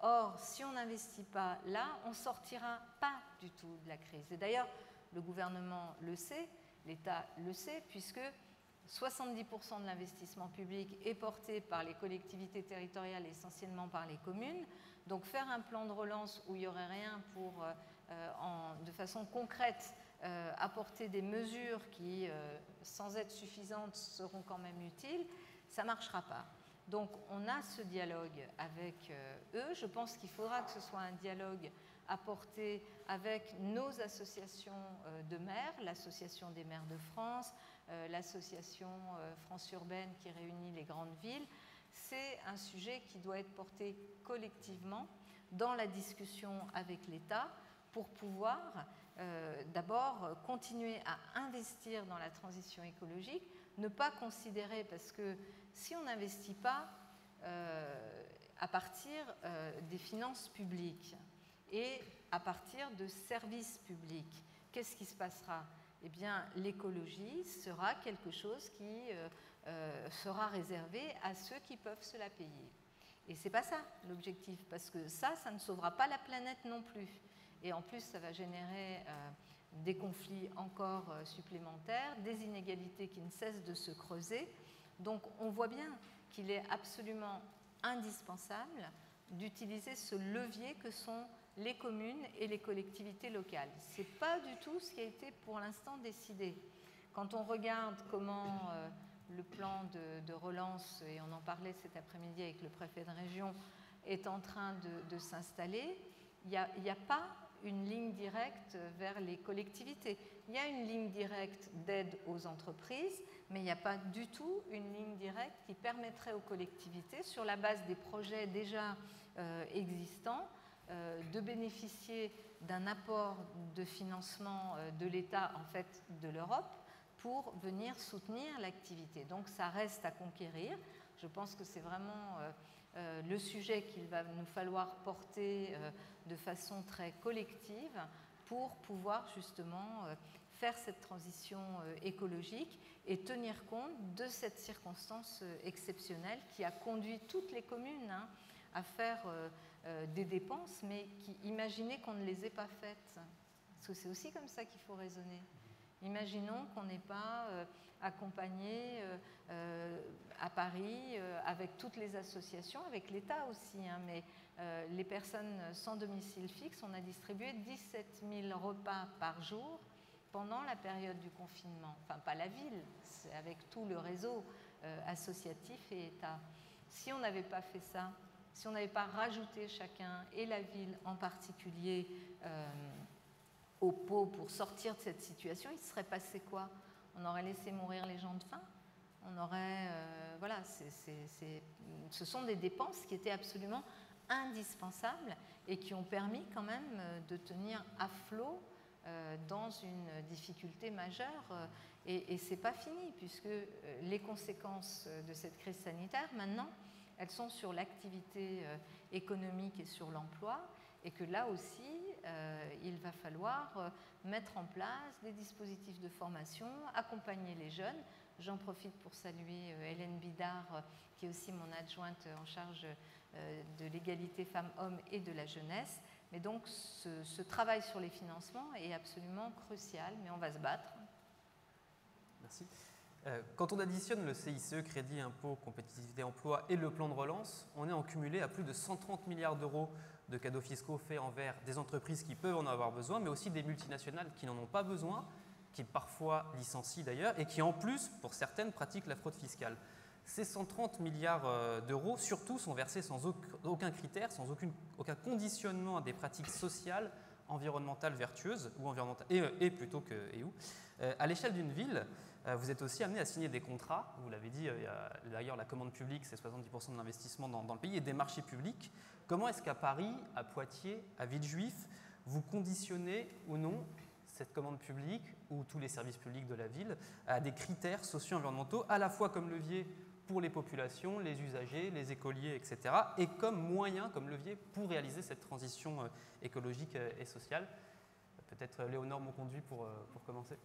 Or, si on n'investit pas là, on ne sortira pas du tout de la crise. Et d'ailleurs, le gouvernement le sait, l'État le sait, puisque 70% de l'investissement public est porté par les collectivités territoriales, essentiellement par les communes. Donc faire un plan de relance où il n'y aurait rien pour, de façon concrète, apporter des mesures qui, sans être suffisantes, seront quand même utiles, ça ne marchera pas. Donc on a ce dialogue avec eux. Je pense qu'il faudra que ce soit un dialogue apporté avec nos associations de maires, l'Association des maires de France, l'association France Urbaine qui réunit les grandes villes. C'est un sujet qui doit être porté collectivement dans la discussion avec l'État pour pouvoir d'abord continuer à investir dans la transition écologique, ne pas considérer, parce que si on n'investit pas à partir des finances publiques et à partir de services publics, qu'est-ce qui se passera? Eh bien, l'écologie sera quelque chose qui sera réservé à ceux qui peuvent se la payer. Et ce n'est pas ça l'objectif, parce que ça ne sauvera pas la planète non plus. Et en plus, ça va générer des conflits encore supplémentaires, des inégalités qui ne cessent de se creuser. Donc on voit bien qu'il est absolument indispensable d'utiliser ce levier que sont les communes et les collectivités locales. Ce n'est pas du tout ce qui a été pour l'instant décidé. Quand on regarde comment le plan de relance, et on en parlait cet après-midi avec le préfet de région, est en train de s'installer, il n'y a pas une ligne directe vers les collectivités. Il y a une ligne directe d'aide aux entreprises, mais il n'y a pas du tout une ligne directe qui permettrait aux collectivités, sur la base des projets déjà existants, de bénéficier d'un apport de financement de l'État, en fait de l'Europe, pour venir soutenir l'activité. Donc ça reste à conquérir. Je pense que c'est vraiment le sujet qu'il va nous falloir porter de façon très collective pour pouvoir justement faire cette transition écologique et tenir compte de cette circonstance exceptionnelle qui a conduit toutes les communes à faire des dépenses, mais qui imaginaient qu'on ne les ait pas faites. Parce que c'est aussi comme ça qu'il faut raisonner. Imaginons qu'on n'ait pas accompagné à Paris avec toutes les associations, avec l'État aussi, mais les personnes sans domicile fixe, on a distribué 17 000 repas par jour pendant la période du confinement. Enfin, pas la ville, c'est avec tout le réseau associatif et État. Si on n'avait pas fait ça, si on n'avait pas rajouté chacun, et la ville en particulier, au pot pour sortir de cette situation, il se serait passé quoi? On aurait laissé mourir les gens de faim? On aurait... voilà, ce sont des dépenses qui étaient absolument indispensables et qui ont permis quand même de tenir à flot dans une difficulté majeure. Et ce n'est pas fini, puisque les conséquences de cette crise sanitaire, maintenant, elles sont sur l'activité économique et sur l'emploi, et que là aussi, il va falloir mettre en place des dispositifs de formation, accompagner les jeunes. J'en profite pour saluer Hélène Bidard, qui est aussi mon adjointe en charge de l'égalité femmes-hommes et de la jeunesse. Mais donc, ce travail sur les financements est absolument crucial, mais on va se battre. Merci. Quand on additionne le CICE, Crédit Impôt Compétitivité Emploi, et le plan de relance, on est en cumulé à plus de 130 milliards d'euros de cadeaux fiscaux faits envers des entreprises qui peuvent en avoir besoin, mais aussi des multinationales qui n'en ont pas besoin, qui parfois licencient d'ailleurs, et qui en plus, pour certaines, pratiquent la fraude fiscale. Ces 130 milliards d'euros, surtout, sont versés sans aucun critère, sans aucun conditionnement à des pratiques sociales, environnementales vertueuses, ou environnementales, et plutôt que et où. À l'échelle d'une ville, vous êtes aussi amené à signer des contrats, vous l'avez dit, d'ailleurs la commande publique, c'est 70% de l'investissement dans le pays, et des marchés publics. Comment est-ce qu'à Paris, à Poitiers, à Villejuif, vous conditionnez ou non cette commande publique ou tous les services publics de la ville à des critères socio-environnementaux, à la fois comme levier pour les populations, les usagers, les écoliers, etc., et comme moyen, comme levier pour réaliser cette transition écologique et sociale? Peut-être Léonore Monconduit pour commencer.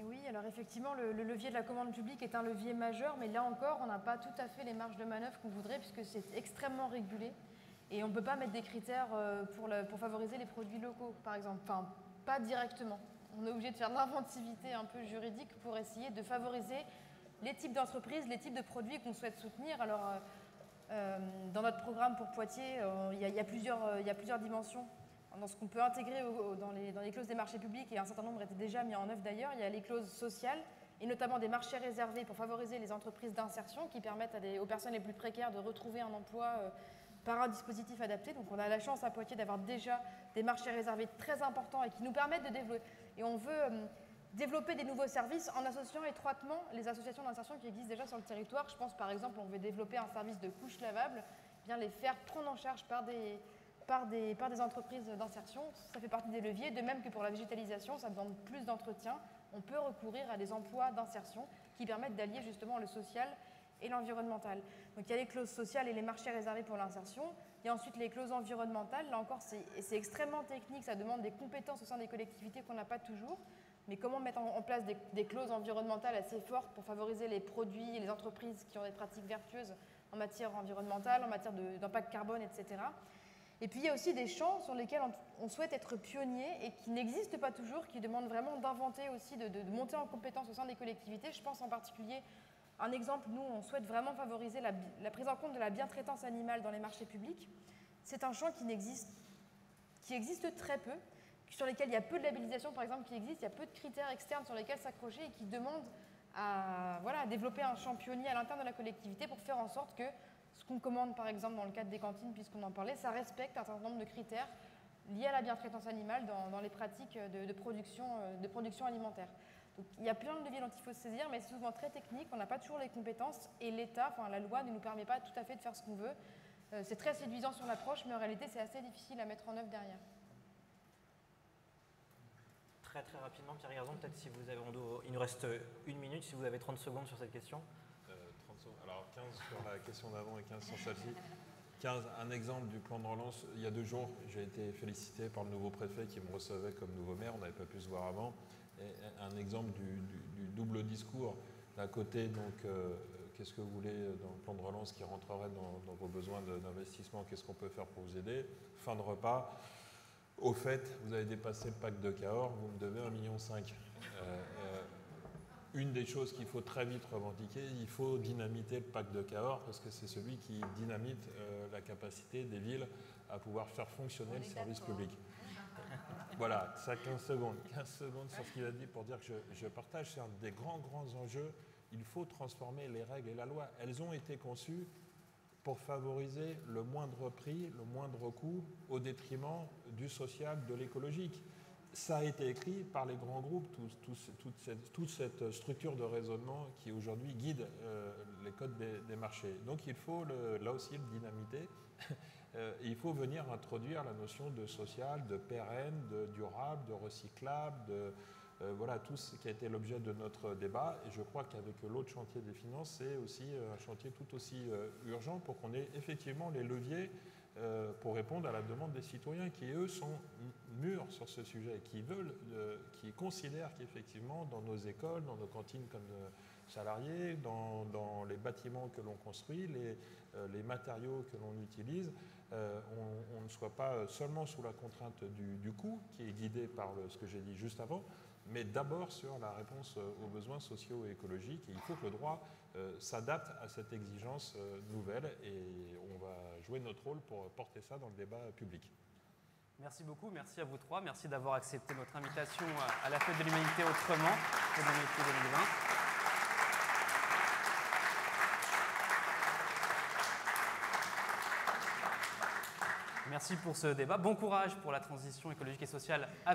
Oui, alors effectivement, le levier de la commande publique est un levier majeur, mais là encore, on n'a pas tout à fait les marges de manœuvre qu'on voudrait, puisque c'est extrêmement régulé. Et on ne peut pas mettre des critères pour favoriser les produits locaux, par exemple. Enfin, pas directement. On est obligé de faire de l'inventivité un peu juridique pour essayer de favoriser les types d'entreprises, les types de produits qu'on souhaite soutenir. Alors, dans notre programme pour Poitiers, il y a plusieurs dimensions. Dans ce qu'on peut intégrer dans les clauses des marchés publics, et un certain nombre étaient déjà mis en œuvre d'ailleurs, il y a les clauses sociales, et notamment des marchés réservés pour favoriser les entreprises d'insertion qui permettent aux personnes les plus précaires de retrouver un emploi par un dispositif adapté. Donc on a la chance à Poitiers d'avoir déjà des marchés réservés très importants et qui nous permettent de développer. Et on veut développer des nouveaux services en associant étroitement les associations d'insertion qui existent déjà sur le territoire. Je pense par exemple, on veut développer un service de couches lavables, bien les faire prendre en charge par des entreprises d'insertion. Ça fait partie des leviers, de même que pour la végétalisation, ça demande plus d'entretien. On peut recourir à des emplois d'insertion qui permettent d'allier justement le social et l'environnemental. Donc il y a les clauses sociales et les marchés réservés pour l'insertion. Il y a ensuite les clauses environnementales. Là encore, c'est extrêmement technique, ça demande des compétences au sein des collectivités qu'on n'a pas toujours. Mais comment mettre en place des clauses environnementales assez fortes pour favoriser les produits et les entreprises qui ont des pratiques vertueuses en matière environnementale, en matière d'impact carbone, etc. Et puis il y a aussi des champs sur lesquels on souhaite être pionnier et qui n'existent pas toujours, qui demandent vraiment d'inventer aussi, de monter en compétence au sein des collectivités. Je pense en particulier, un exemple, nous on souhaite vraiment favoriser la prise en compte de la bientraitance animale dans les marchés publics. C'est un champ qui existe très peu, sur lesquels il y a peu de labellisation par exemple qui existe, il y a peu de critères externes sur lesquels s'accrocher et qui demandent à développer un champ pionnier à l'intérieur de la collectivité pour faire en sorte que ce qu'on commande par exemple dans le cadre des cantines, puisqu'on en parlait, ça respecte un certain nombre de critères liés à la bientraitance animale dans les pratiques de production alimentaire. Donc, il y a plein de leviers dont il faut se saisir, mais c'est souvent très technique, on n'a pas toujours les compétences et l'État, la loi ne nous permet pas tout à fait de faire ce qu'on veut. C'est très séduisant sur l'approche, mais en réalité c'est assez difficile à mettre en œuvre derrière. Très très rapidement, Pierre Garzon, peut-être si vous avez, il nous reste 1 minute, si vous avez 30 secondes sur cette question. 30 secondes. Alors 15 sur la question d'avant et 15 sur celle-ci. 15, un exemple du plan de relance. Il y a 2 jours, j'ai été félicité par le nouveau préfet qui me recevait comme nouveau maire, on n'avait pas pu se voir avant. Et un exemple du double discours. D'un côté, donc, qu'est-ce que vous voulez dans le plan de relance qui rentrerait dans vos besoins d'investissement, qu'est-ce qu'on peut faire pour vous aider? Fin de repas. Au fait, vous avez dépassé le pacte de Cahors, vous me devez 1,5 million. Une des choses qu'il faut très vite revendiquer, il faut dynamiter le pacte de Cahors parce que c'est celui qui dynamite la capacité des villes à pouvoir faire fonctionner le service public. Voilà, ça 15 secondes. 15 secondes sur ce qu'il a dit pour dire que je partage, c'est un des grands enjeux. Il faut transformer les règles et la loi. Elles ont été conçues pour favoriser le moindre prix, le moindre coût, au détriment du social, de l'écologique. Ça a été écrit par les grands groupes, toute cette structure de raisonnement qui aujourd'hui guide les codes des marchés. Donc il faut là aussi le dynamiter. Il faut venir introduire la notion de social, de pérenne, de durable, de recyclable, voilà tout ce qui a été l'objet de notre débat. Et je crois qu'avec l'autre chantier des finances, c'est aussi un chantier tout aussi urgent pour qu'on ait effectivement les leviers pour répondre à la demande des citoyens qui, eux, sont mûrs sur ce sujet, qui considèrent qu'effectivement, dans nos écoles, dans nos cantines comme salariés, dans les bâtiments que l'on construit, les matériaux que l'on utilise, on ne soit pas seulement sous la contrainte du coût, qui est guidé par ce que j'ai dit juste avant, mais d'abord sur la réponse aux besoins sociaux et écologiques. Et il faut que le droit s'adapte à cette exigence nouvelle et on va jouer notre rôle pour porter ça dans le débat public. Merci beaucoup, merci à vous 3, merci d'avoir accepté notre invitation à la Fête de l'Humanité autrement, Fête de l'Humanité 2020. Merci pour ce débat. Bon courage pour la transition écologique et sociale à